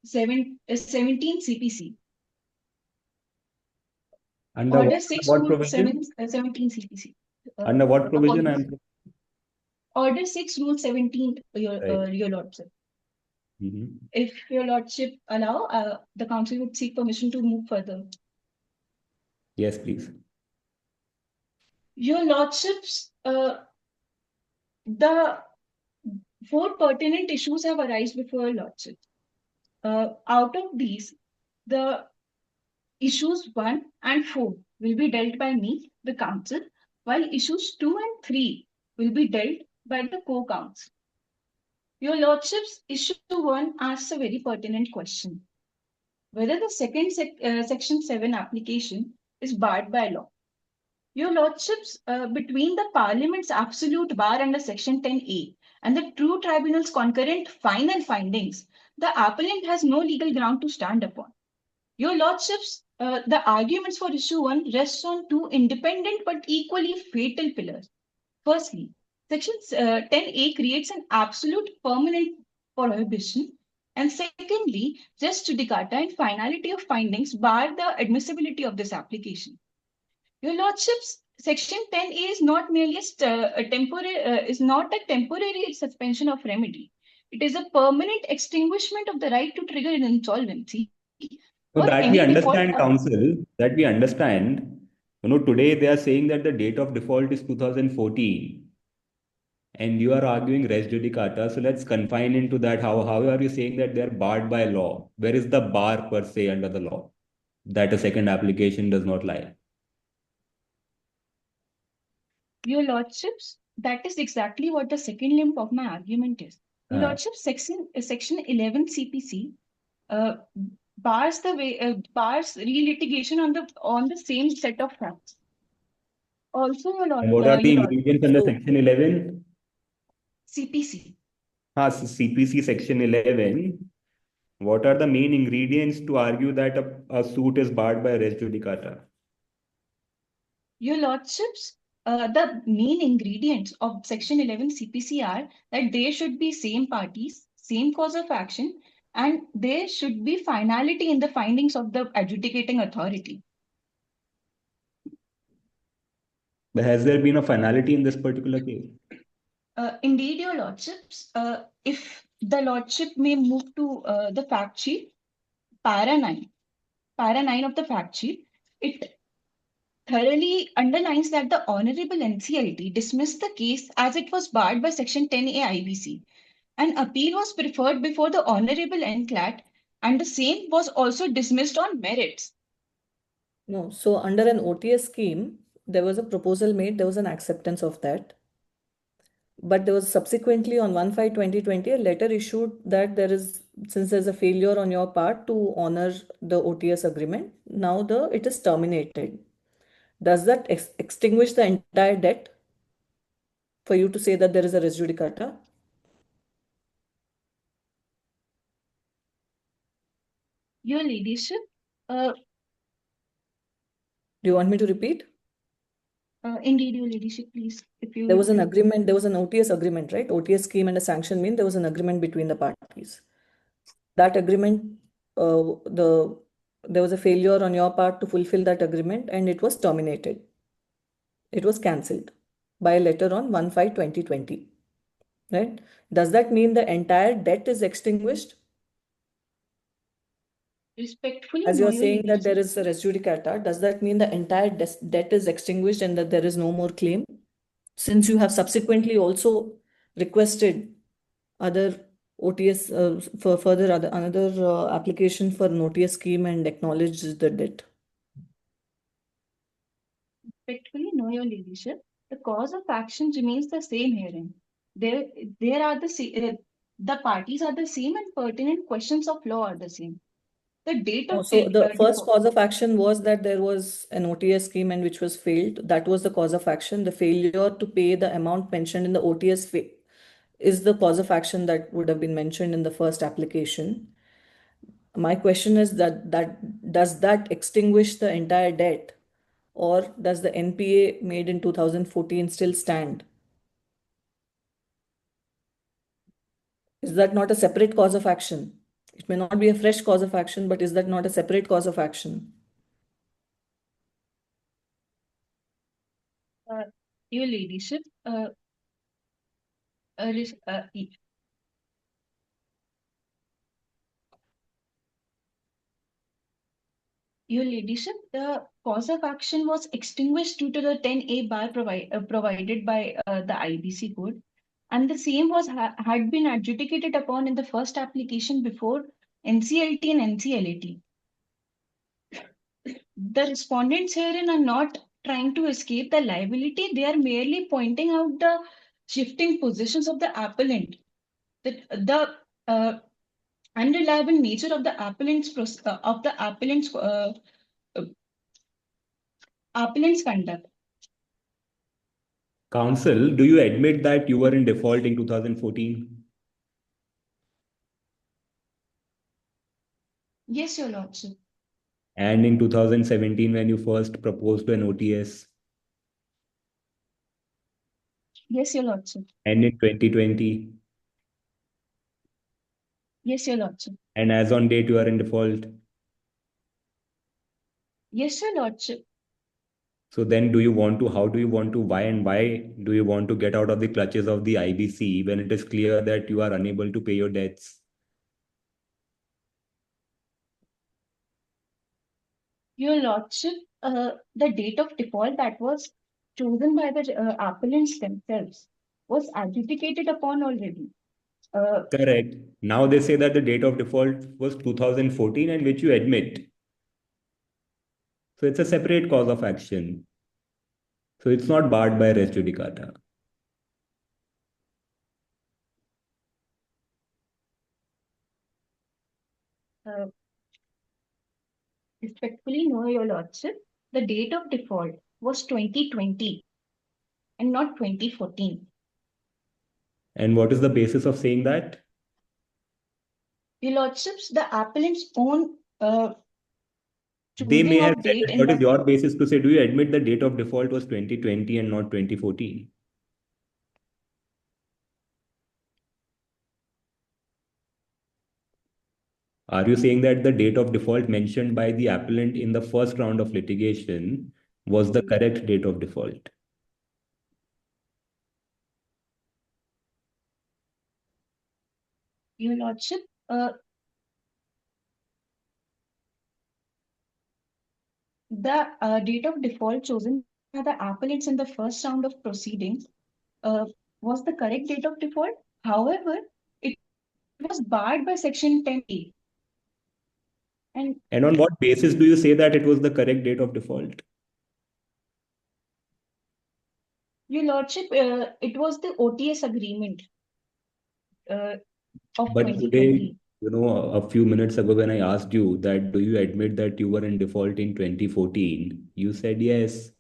17 CPC. Under Order 6 what Rule provision? 17 CPC. Under what provision? Order 6 Rule 17, Your Lordship. If Your Lordship allow, the council would seek permission to move further. Yes, please. Your Lordships, the 4 pertinent issues have arisen before Your Lordship. Out of these, the issues 1 and 4 will be dealt by me, the council, while issues 2 and 3 will be dealt by the co-council. Your Lordships, issue 1 asks a very pertinent question: whether the second Section 7 application is barred by law. Your Lordships, between the Parliament's absolute bar under Section 10A and the true tribunal's concurrent final findings, the appellant has no legal ground to stand upon. Your Lordships, the arguments for issue 1 rests on 2 independent but equally fatal pillars. Firstly, Section 10A creates an absolute permanent prohibition. And secondly, res judicata and finality of findings bar the admissibility of this application. Your Lordships, Section 10A is not merely a temporary suspension of remedy. It is a permanent extinguishment of the right to trigger an insolvency. So that we understand, counsel, that we understand. Today they are saying that the date of default is 2014. And you are arguing res judicata. So let's confine into that. How are you saying that they're barred by law? Where is the bar per se under the law that a second application does not lie? Your Lordships, that is exactly what the second limb of my argument is. Your Lordships, Section 11 CPC bars re-litigation on the same set of facts. Also, Your Lordship. What are the ingredients under Section 11? CPC. CPC Section 11. What are the main ingredients to argue that a suit is barred by res judicata? Your Lordships, the main ingredients of Section 11 CPC are that there should be same parties, same cause of action, and there should be finality in the findings of the adjudicating authority. But has there been a finality in this particular case? Indeed, your lordships, if the lordship may move to the fact sheet, para 9 of the fact sheet, it thoroughly underlines that the Honorable NCLT dismissed the case as it was barred by Section 10A IBC. An appeal was preferred before the Honorable NCLAT, and the same was also dismissed on merits. No, so under an OTS scheme, there was a proposal made, there was an acceptance of that. But there was subsequently on 1/5/2020 a letter issued that since there's a failure on your part to honor the OTS agreement, now it is terminated. Does that extinguish the entire debt for you to say that there is a res judicata? Your Ladyship, Do you want me to repeat? indeed, Your Ladyship, please, if you There was an would. agreement, there was an OTS agreement, right? OTS scheme and a sanction mean there was an agreement between the parties. That agreement, there was a failure on your part to fulfill that agreement and it was terminated. It was cancelled by a letter on 1/5/2020, right? Does that mean the entire debt is extinguished? Respectfully, As no, you're Your saying that there Ladyship. is a res judicata, does that mean the entire debt is extinguished and that there is no more claim? Since you have subsequently also requested other OTS for further another application for an OTS scheme and acknowledged the debt. Respectfully, no, Your Ladyship. The cause of action remains the same herein. There are the parties are the same and pertinent questions of law are the same. The date of So the first default. cause of action was that there was an OTS scheme and which was failed. That was the cause of action. The failure to pay the amount mentioned in the OTS is the cause of action that would have been mentioned in the first application. My question is that does that extinguish the entire debt, or does the NPA made in 2014 still stand? Is that not a separate cause of action? It may not be a fresh cause of action, but is that not a separate cause of action? Your Ladyship, res- y- Your Ladyship, the cause of action was extinguished due to the 10A bar provided by the IBC code, and the same had been adjudicated upon in the first application before NCLT and NCLAT. The respondents herein are not trying to escape the liability, they are merely pointing out the shifting positions of the appellant, the unreliable nature of the appellant's conduct. Counsel, do you admit that you were in default in 2014? Yes, Your Lordship. And in 2017 when you first proposed an OTS? Yes, Your Lordship. And in 2020? Yes, Your Lordship. And as on date, you are in default? Yes, Your Lordship. So then why do you want to get out of the clutches of the IBC when it is clear that you are unable to pay your debts? Your Lordship, the date of default that was chosen by the appellants themselves was adjudicated upon already. Correct. Now they say that the date of default was 2014 and which you admit. So it's a separate cause of action. So it's not barred by res judicata. Respectfully, no, Your Lordship. The date of default was 2020 and not 2014. And what is the basis of saying that? Your Lordships, the appellant's own They may choosing have of said date it. in What is the your basis to say? Do you admit the date of default was 2020 and not 2014? Are you saying that the date of default mentioned by the appellant in the first round of litigation was the correct date of default? Your Lordship, the date of default chosen by the appellants in the first round of proceedings was the correct date of default. However, it was barred by Section 10A. And on what basis do you say that it was the correct date of default? Your Lordship, it was the OTS agreement of But 2020. today, a few minutes ago when I asked you that do you admit that you were in default in 2014, you said yes.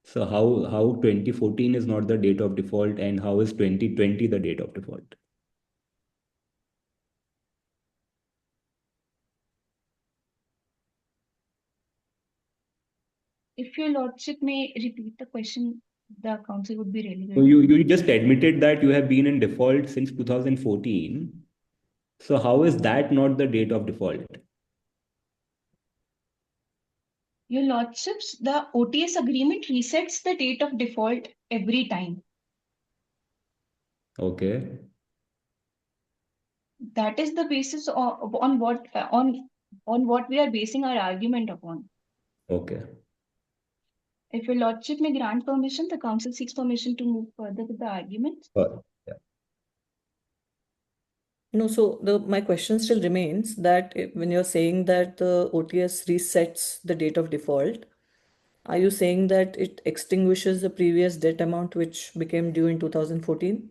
So how 2014 is not the date of default and how is 2020 the date of default? If your Lordship may repeat the question, the counsel would be really So good. you just admitted that you have been in default since 2014. So how is that not the date of default? Your Lordships, the OTS agreement resets the date of default every time. Okay. That is the basis on what we are basing our argument upon. Okay. If your Lordship may grant permission, the counsel seeks permission to move further with the argument. Yeah. So my question still remains that when you're saying that the OTS resets the date of default, are you saying that it extinguishes the previous debt amount which became due in 2014?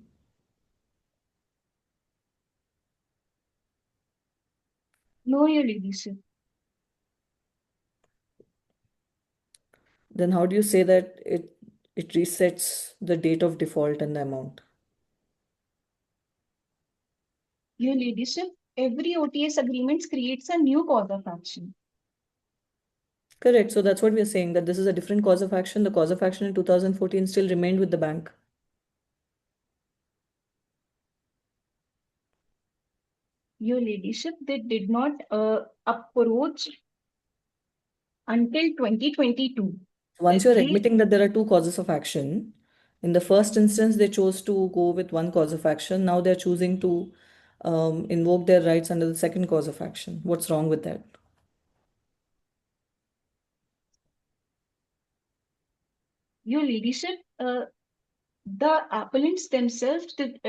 No, Your Ladyship. Then how do you say that it resets the date of default and the amount? Your Ladyship, every OTS agreement creates a new cause of action. Correct. So that's what we are saying, that this is a different cause of action. The cause of action in 2014 still remained with the bank. Your Ladyship, they did not approach until 2022. Once you're They- admitting that there are two causes of action, in the first instance, they chose to go with one cause of action. Now they're choosing to invoke their rights under the second cause of action. What's wrong with that? Your Ladyship, the appellants themselves did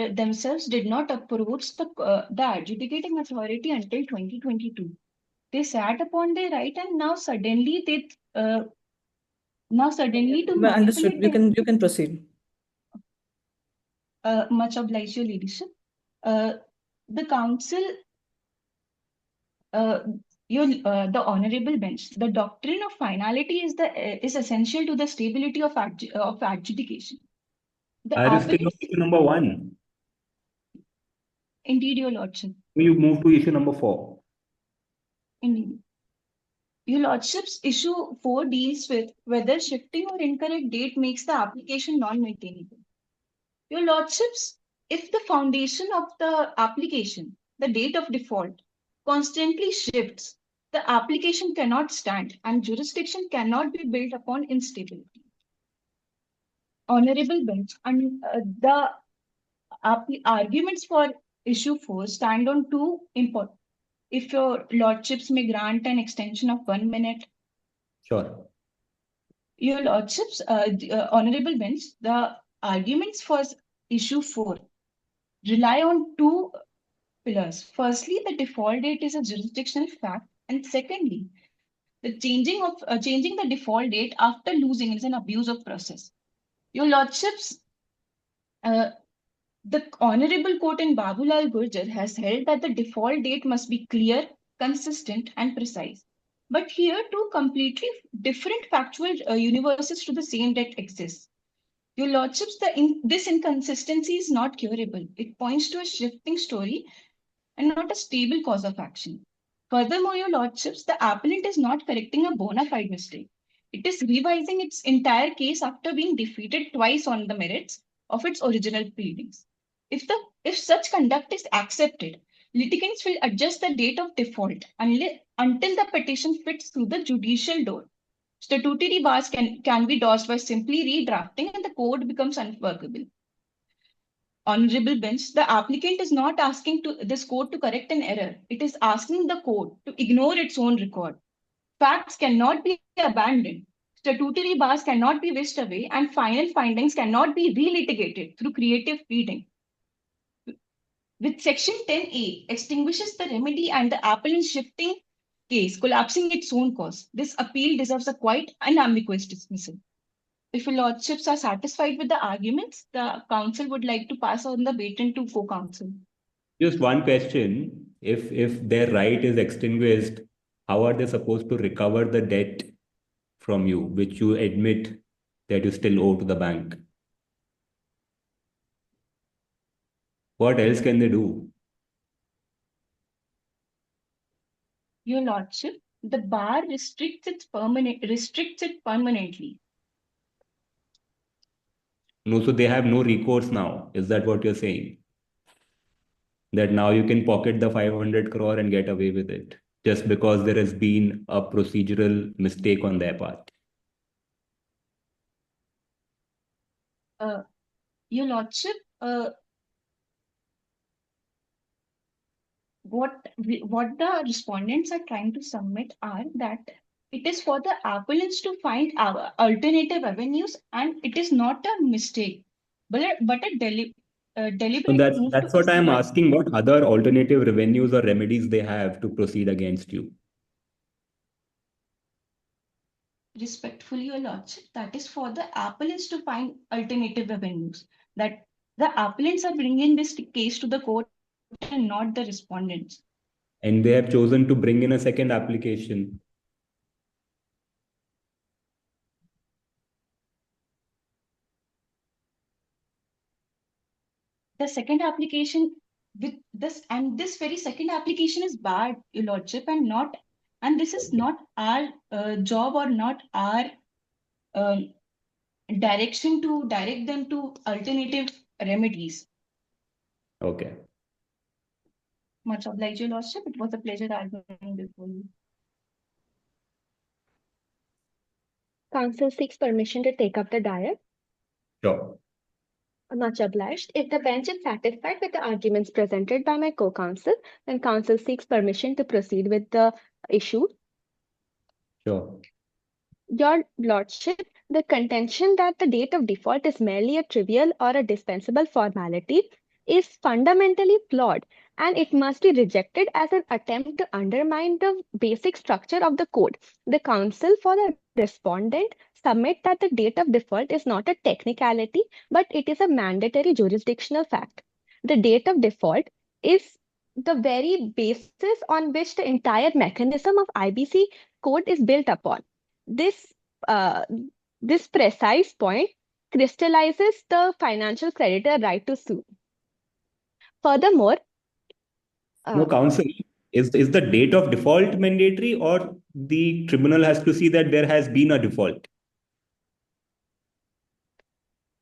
not approach the adjudicating authority until 2022. They sat upon their right, and now suddenly to Well, understood. manipulate You can proceed. much obliged, Your Ladyship. The council, the honorable bench, the doctrine of finality is essential to the stability of adjudication. The Are you still on appellants, issue number 1? indeed, Your Lordship, You move to issue number 4. indeed. Your Lordship's issue 4 deals with whether shifting or incorrect date makes the application non-maintainable. Your Lordships, if the foundation of the application, the date of default, constantly shifts, the application cannot stand and jurisdiction cannot be built upon instability. Honorable bench, and the arguments for issue 4 stand on two important. If your Lordships may grant an extension of 1 minute. Sure. Your Lordships, honorable bench, the arguments for issue 4 rely on two pillars. Firstly, the default date is a jurisdictional fact, and secondly, the changing the default date after losing is an abuse of process. Your Lordships, the Honorable Court in Babulal Gurjar has held that the default date must be clear, consistent, and precise. But here, two completely different factual universes to the same date exist. Your Lordships, this inconsistency is not curable. It points to a shifting story and not a stable cause of action. Furthermore, Your Lordships, the appellant is not correcting a bona fide mistake. It is revising its entire case after being defeated twice on the merits of its original pleadings. If such conduct is accepted, Litigants will adjust the date of default until the petition fits through the judicial door. Statutory bars can be dodged by simply redrafting and the code becomes unworkable. Honorable bench, the applicant is not asking this court to correct an error. It is asking the court to ignore its own record. Facts cannot be abandoned. Statutory bars cannot be whisked away, and final findings cannot be relitigated through creative pleading. With Section 10A extinguishes the remedy and the appellant's shifting case, collapsing its own cause. This appeal deserves a quite unambiguous dismissal. If your lordships are satisfied with the arguments, the council would like to pass on the baton to co-counsel. Just one question. If their right is extinguished, how are they supposed to recover the debt from you, which you admit that you still owe to the bank? What else can they do? Your lordship, the bar restricts it permanently. No, so they have no recourse now. Is that what you're saying? That now you can pocket the 500 crore and get away with it just because there has been a procedural mistake on their part? Your lordship, what the respondents are trying to submit are that it is for the appellants to find our alternative avenues, and it is not a mistake, but a So deliberate move that's to what I'm avoid. asking. What other alternative revenues or remedies they have to proceed against you? Respectfully, your lordship, that is for the appellants to find alternative avenues. That the appellants are bringing this case to the court and not the respondents. And they have chosen to bring in a second application. The second application with this very second application is barred, your lordship, and this is not our job or not our direction to direct them to alternative remedies. Okay. Much obliged, your lordship. It was a pleasure arguing before you. Counsel seeks permission to take up the diet. Sure. Much obliged. If the bench is satisfied with the arguments presented by my co-counsel, then counsel seeks permission to proceed with the issue. Sure. Your lordship, the contention that the date of default is merely a trivial or a dispensable formality is fundamentally flawed, and it must be rejected as an attempt to undermine the basic structure of the code. The counsel for the respondent submit that the date of default is not a technicality, but it is a mandatory jurisdictional fact. The date of default is the very basis on which the entire mechanism of IBC code is built upon. This uh, this precise point crystallizes the financial creditor right to sue. Furthermore, No, counsel, is the date of default mandatory, or the tribunal has to see that there has been a default?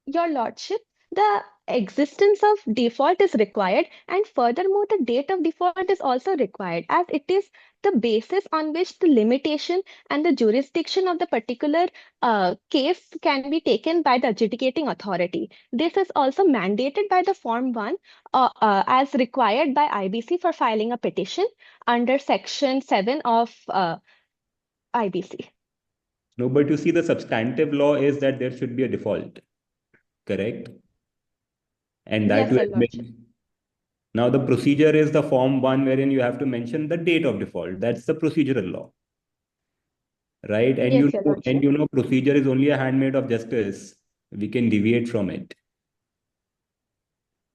Your lordship, the existence of default is required, and furthermore, the date of default is also required, as it is the basis on which the limitation and the jurisdiction of the particular case can be taken by the adjudicating authority. This is also mandated by the Form 1 as required by IBC for filing a petition under Section 7 of IBC. No, but you see, the substantive law is that there should be a default, correct? And that Yes, you Your admit. Lordship. Now, the procedure is the Form 1 wherein you have to mention the date of default. That's the procedural law, right? And Yes, Your Lordship. procedure is only a handmaid of justice. We can deviate from it.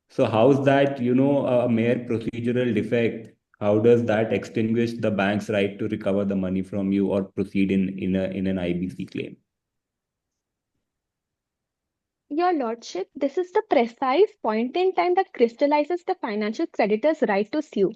So how's that, a mere procedural defect? How does that extinguish the bank's right to recover the money from you or proceed in an IBC claim? Your Lordship, this is the precise point in time that crystallizes the financial creditor's right to sue.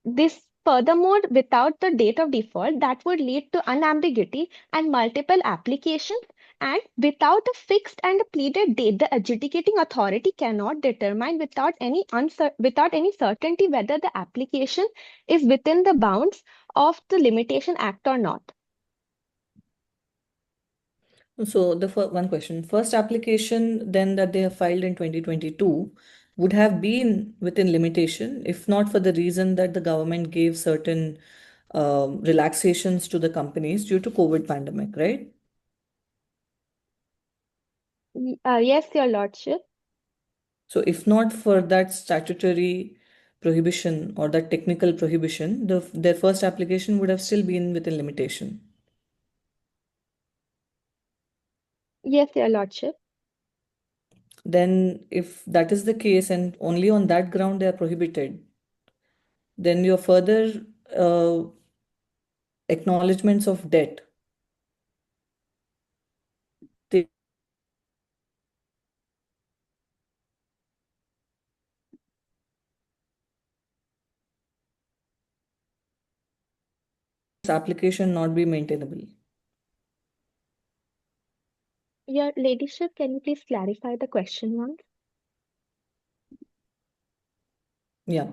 This Furthermore, without the date of default, that would lead to unambiguity and multiple applications. And without a fixed and a pleaded date, the adjudicating authority cannot determine without any certainty whether the application is within the bounds of the Limitation Act or not. So the one question, first application then that they have filed in 2022 would have been within limitation if not for the reason that the government gave certain relaxations to the companies due to COVID pandemic, right? Yes, Your Lordship. So if not for that statutory prohibition or that technical prohibition, their first application would have still been within limitation. Yes, Your Lordship. Then if that is the case and only on that ground they are prohibited, then your further acknowledgements of debt, the application not be maintainable. Your Ladyship, can you please clarify the question once? Yeah.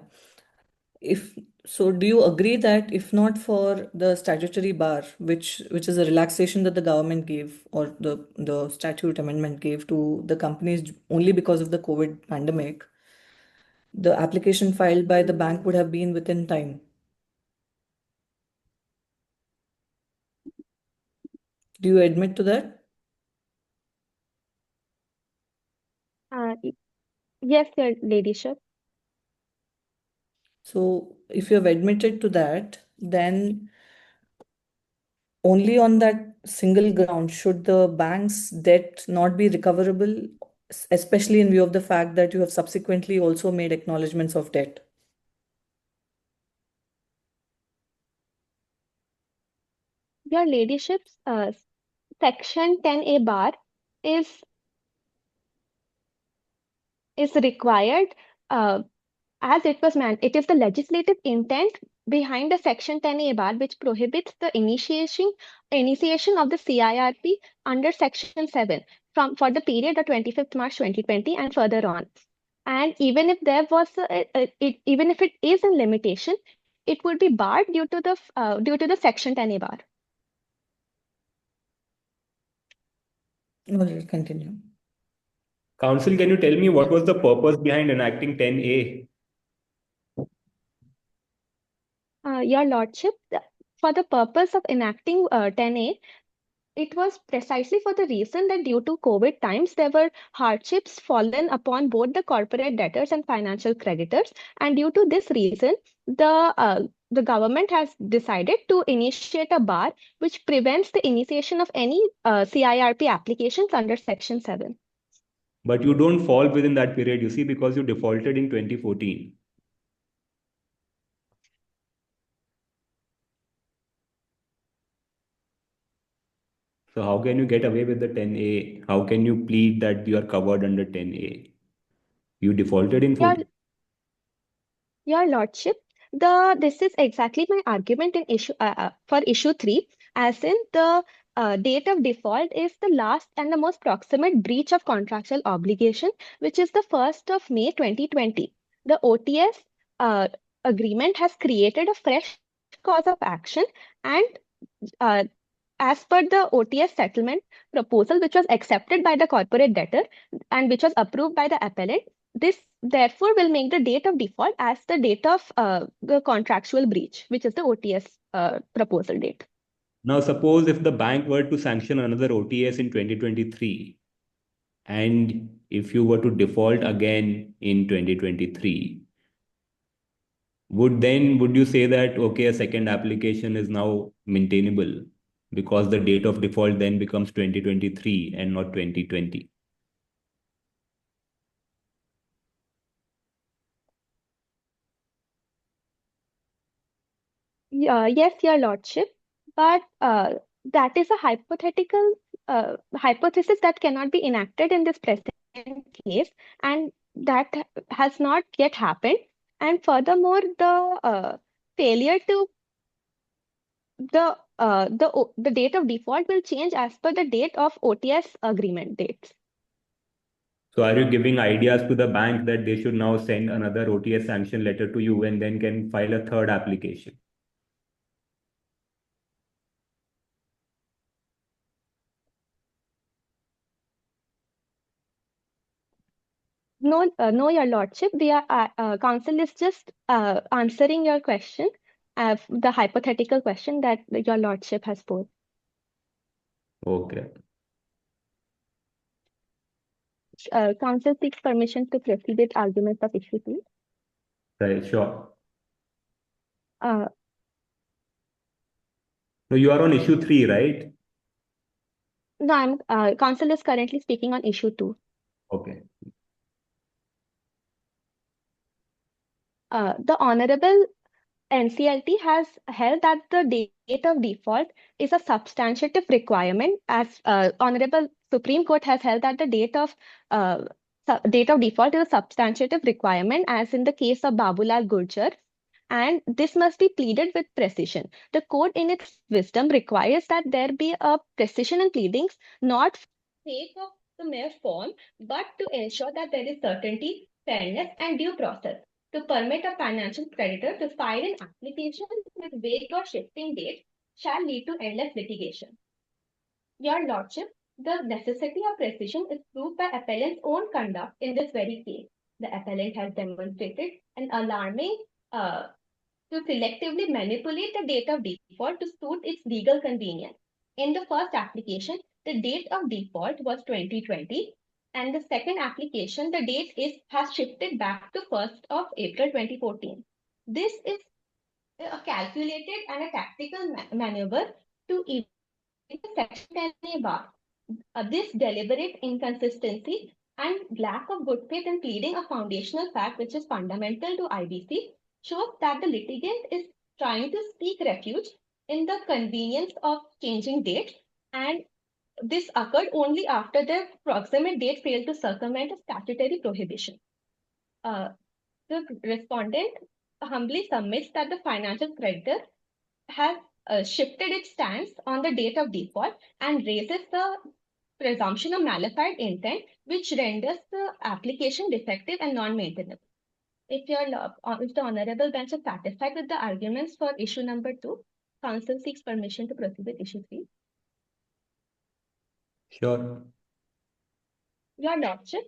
If so, do you agree that if not for the statutory bar, which is a relaxation that the government gave or the statute amendment gave to the companies only because of the COVID pandemic, the application filed by the bank would have been within time? Do you admit to that? Yes, Your Ladyship. So if you have admitted to that, then only on that single ground should the bank's debt not be recoverable, especially in view of the fact that you have subsequently also made acknowledgements of debt. Your Ladyship's Section 10A bar is required as it is the legislative intent behind the Section 10A bar which prohibits the initiation of the CIRP under Section 7 for the period of 25th March 2020 and further on. And even if there was even if it is a limitation, it would be barred due to the Section 10A bar. Well, continue. Council, can you tell me what was the purpose behind enacting 10A? Your Lordship, for the purpose of enacting 10A, it was precisely for the reason that due to COVID times, there were hardships fallen upon both the corporate debtors and financial creditors. And due to this reason, the government has decided to initiate a bar which prevents the initiation of any CIRP applications under Section 7. But you don't fall within that period, you see, because you defaulted in 2014. So how can you get away with the 10A? How can you plead that you are covered under 10A? You defaulted in 14. Your Lordship, this is exactly my argument in for issue 3, as in the date of default is the last and the most proximate breach of contractual obligation, which is the 1st of May 2020. The OTS agreement has created a fresh cause of action, and uh, as per the OTS settlement proposal, which was accepted by the corporate debtor and which was approved by the appellant, this therefore will make the date of default as the date of the contractual breach, which is the OTS proposal date. Now, suppose if the bank were to sanction another OTS in 2023, and if you were to default again in 2023, would you say that, okay, a second application is now maintainable because the date of default then becomes 2023 and not 2020? Yes, Your Lordship, but that is a hypothesis that cannot be enacted in this present case, and that has not yet happened. And furthermore, the failure to the date of default will change as per the date of OTS agreement dates. So are you giving ideas to the bank that they should now send another OTS sanction letter to you and then can file a third application? No, no, Your Lordship. Council is just answering your question, the hypothetical question that Your Lordship has posed. Okay. Council seeks permission to proceed with arguments of issue 2. Right, sure. Uh, So you are on issue 3, right? no, Council is currently speaking on issue 2. Okay. The Honorable NCLT has held that the date of default is a substantive requirement, as Honorable Supreme Court has held that the uh, date of default is a substantive requirement, as in the case of Babulal Gurjar, and this must be pleaded with precision. The court, in its wisdom, requires that there be a precision in pleadings, not for the sake of the mere form, but to ensure that there is certainty, fairness, and due process to permit a financial creditor to file an application with vague or shifting dates shall lead to endless litigation. Your Lordship, the necessity of precision is proved by appellant's own conduct in this very case. The appellant has demonstrated an alarming to selectively manipulate the date of default to suit its legal convenience. In the first application, the date of default was 2020, and the second application, the date has shifted back to 1st of April 2014. This is a calculated and a tactical maneuver to evade Section 10A bar. This deliberate inconsistency and lack of good faith in pleading a foundational fact which is fundamental to IBC shows that the litigant is trying to seek refuge in the convenience of changing dates, and this occurred only after the proximate date failed to circumvent a statutory prohibition. The respondent humbly submits that the financial creditor has shifted its stance on the date of default and raises the presumption of malified intent, which renders the application defective and non-maintainable. If the Honorable Bench is satisfied with the arguments for issue number 2, Council seeks permission to proceed with issue 3. Sure. Your Lordship,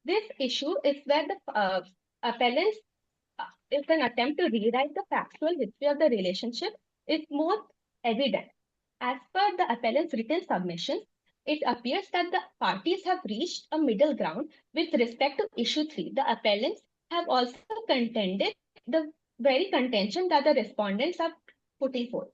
this issue is where the appellants is an attempt to rewrite the factual history of the relationship is more evident. As per the appellant's written submission, it appears that the parties have reached a middle ground with respect to issue 3. The appellants have also contended the very contention that the respondents are putting forth.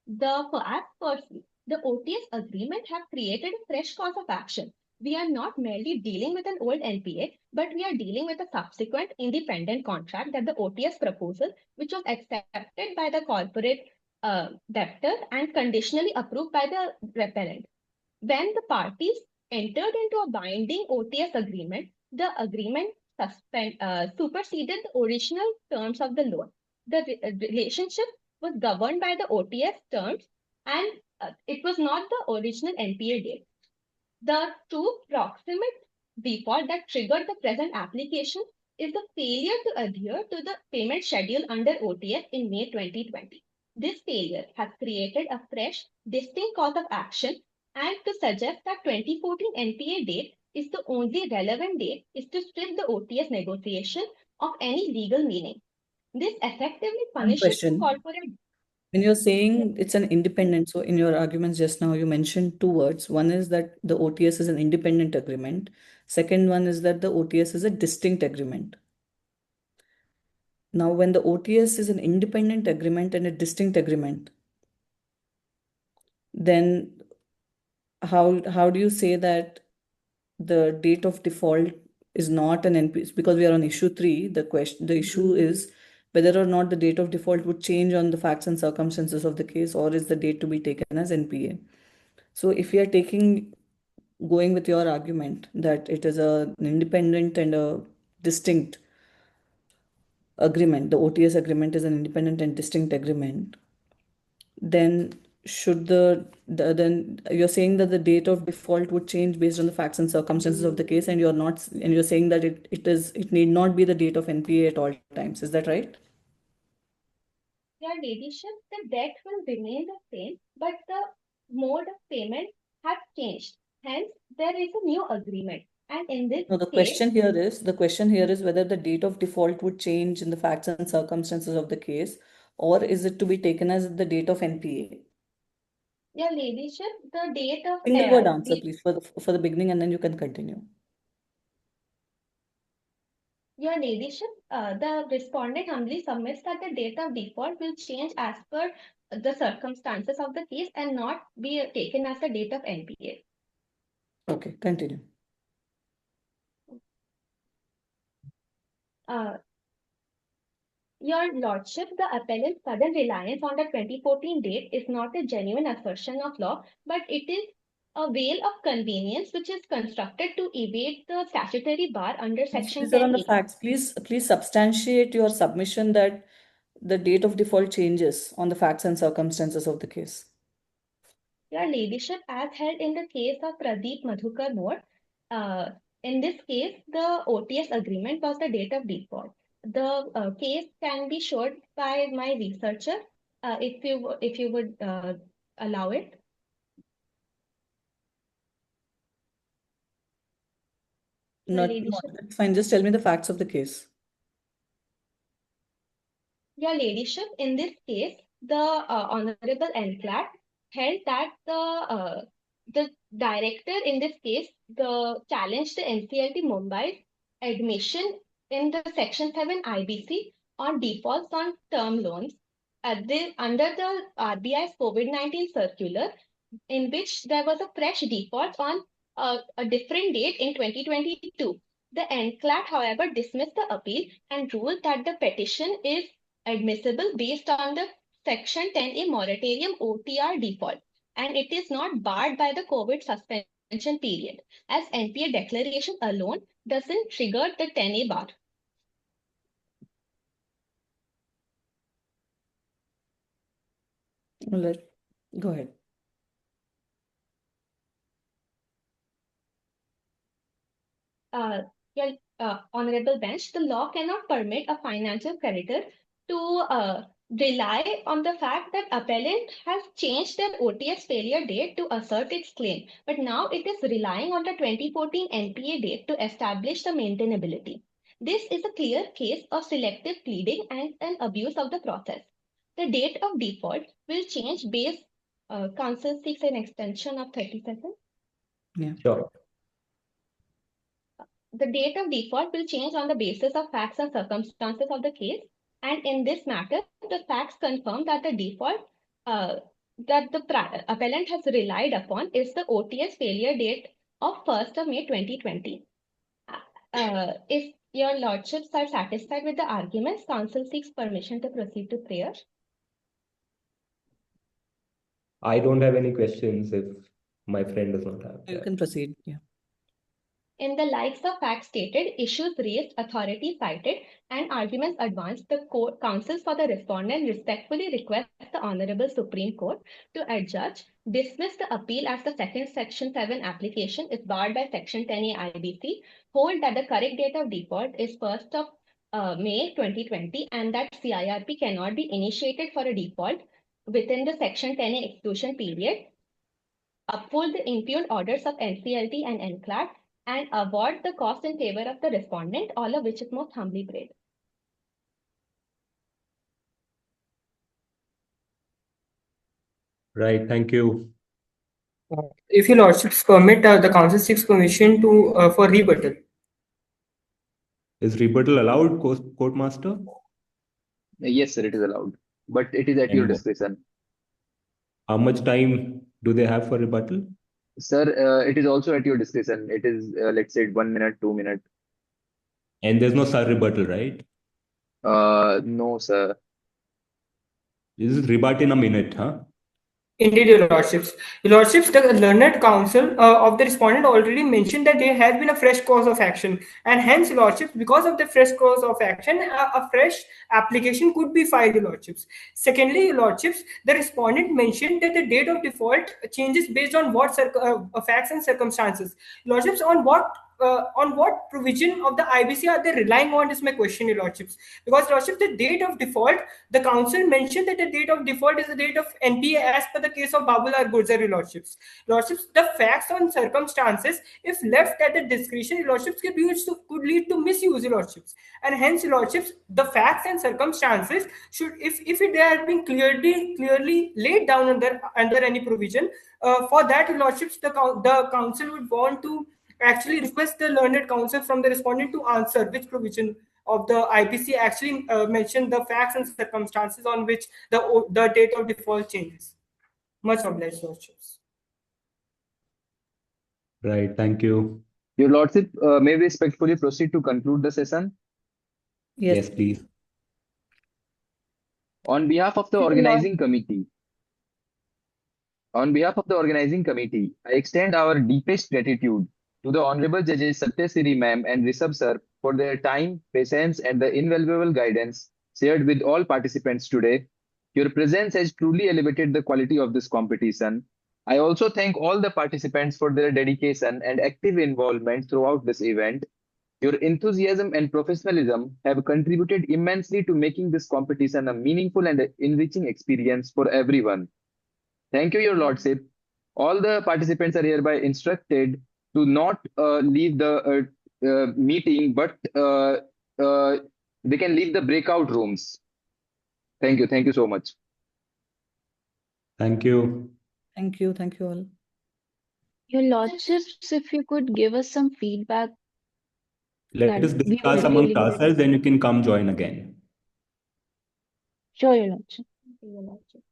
As per se, the OTS agreement have created a fresh cause of action. We are not merely dealing with an old NPA, but we are dealing with a subsequent independent contract that the OTS proposal, which was accepted by the corporate debtor and conditionally approved by the repellent. When the parties entered into a binding OTS agreement, the agreement superseded the original terms of the loan. The relationship was governed by the OTS terms, and it was not the original NPA date. The true proximate default that triggered the present application is the failure to adhere to the payment schedule under OTS in May 2020. This failure has created a fresh, distinct cause of action, and to suggest that 2014 NPA date is the only relevant date is to strip the OTS negotiation of any legal meaning. This effectively One punishes the question. corporate. When you're saying it's an independent, so in your arguments just now, you mentioned two words. One is that the OTS is an independent agreement. Second one is that the OTS is a distinct agreement. Now, when the OTS is an independent agreement and a distinct agreement, then how do you say that the date of default is not an NPA? Because we are on issue 3, the issue is whether or not the date of default would change on the facts and circumstances of the case, or is the date to be taken as NPA. So if we are going with your argument that it is an independent and a distinct agreement, the OTS agreement is an independent and distinct agreement, then should then you're saying that the date of default would change based on the facts and circumstances of the case, and you're saying that it need not be the date of NPA at all times. Is that right? Your ladyship, the debt will remain the same, but the mode of payment has changed. Hence, there is a new agreement. And in this No, case, the question here is whether the date of default would change in the facts and circumstances of the case, or is it to be taken as the date of NPA? your ladyship, the date of Single word answer, please, for the beginning, and then you can continue. Your ladyship, the respondent humbly submits that the date of default will change as per the circumstances of the case and not be taken as the date of NPA. Okay, continue. Your lordship, the appellant's sudden reliance on the 2014 date is not a genuine assertion of law, but it is a veil of convenience which is constructed to evade the statutory bar under Section These are on the 10A. facts. Please substantiate your submission that the date of default changes on the facts and circumstances of the case. Your ladyship, as held in the case of Pradeep Madhukar More, in this case, the OTS agreement was the date of default. The case can be showed by my researcher, if you would allow it. No, fine. Just tell me the facts of the case. Your ladyship, in this case, the Honorable NCLAT held that the director in this case challenged the NCLT Mumbai's admission in the Section 7 IBC on defaults on term loans under the RBI's COVID-19 circular, in which there was a fresh default on a different date in 2022. The NCLAT, however, dismissed the appeal and ruled that the petition is admissible based on the Section 10A moratorium OTR default, and it is not barred by the COVID suspension period, as NPA declaration alone doesn't trigger the 10A bar. Go ahead. Your honorable bench, the law cannot permit a financial creditor to rely on the fact that appellant has changed their OTS failure date to assert its claim, but now it is relying on the 2014 NPA date to establish the maintainability. This is a clear case of selective pleading and an abuse of the process. The date of default will change based, counsel seeks an extension of 30 seconds. Yeah. Sure. The date of default will change on the basis of facts and circumstances of the case. And in this matter, the facts confirm that the default that the appellant has relied upon is the OTS failure date of 1st of May 2020. If your lordships are satisfied with the arguments, counsel seeks permission to proceed to prayer. I don't have any questions if my friend does not have. You can proceed. Yeah. In the lights of facts stated, issues raised, authority cited, and arguments advanced, the counsels for the respondent respectfully request the Honorable Supreme Court to adjudge, dismiss the appeal as the second Section 7 application is barred by Section 10A IBC, hold that the correct date of default is 1st of May 2020, and that CIRP cannot be initiated for a default within the Section 10A exclusion period, uphold the impugned orders of NCLT and NCLAT, and award the cost in favor of the respondent, all of which is most humbly prayed. Right, thank you. If your lordships permit, the council seeks permission for rebuttal. Is rebuttal allowed, court master? Yes, sir, it is allowed, but it is at your discretion. How much time do they have for rebuttal? Sir, it is also at your discretion. It is, let's say, 1 minute, 2 minutes. And there's no sir rebuttal, right? No, sir. This is rebut in a minute, huh? Indeed, Your Lordships. Your Lordships, the learned counsel of the respondent already mentioned that there has been a fresh cause of action, and hence, Your Lordships, because of the fresh cause of action, a fresh application could be filed, Your Lordships. Secondly, Your Lordships, the respondent mentioned that the date of default changes based on what facts and circumstances. Your Lordships, on what provision of the IBC are they relying on is my question, Your Lordships. Because, Lordship, the date of default, the council mentioned that the date of default is the date of NPA as per the case of Babulal Gurjar, Your Lordships. Lordships, the facts and circumstances, if left at the discretion, Your Lordships, could lead to misuse, Your Lordships. And hence, Your Lordships, the facts and circumstances should, if it has been clearly laid down under any provision, for that, Your Lordships, the council would want to actually request the learned counsel from the respondent to answer which provision of the IPC actually mentioned the facts and circumstances on which the date of default changes. Much obliged, Lordships. Right. Thank you. Your Lordship, may we respectfully proceed to conclude the session? Yes, please. On behalf of the Your Lord, organizing committee, On behalf of the organizing committee, I extend our deepest gratitude to the Honorable Judges Satyasiri Ma'am and Rishabh Sir for their time, patience, and the invaluable guidance shared with all participants today. Your presence has truly elevated the quality of this competition. I also thank all the participants for their dedication and active involvement throughout this event. Your enthusiasm and professionalism have contributed immensely to making this competition a meaningful and enriching experience for everyone. Thank you, Your Lordship. All the participants are hereby instructed to not leave the meeting, but uh, they can leave the breakout rooms. Thank you. Thank you so much. Thank you. Thank you. Thank you all. Your Lordships, if you could give us some feedback, Let that us we discuss would amongst really ourselves, then you can come join again. sure, Your Lordship. Your Lordship.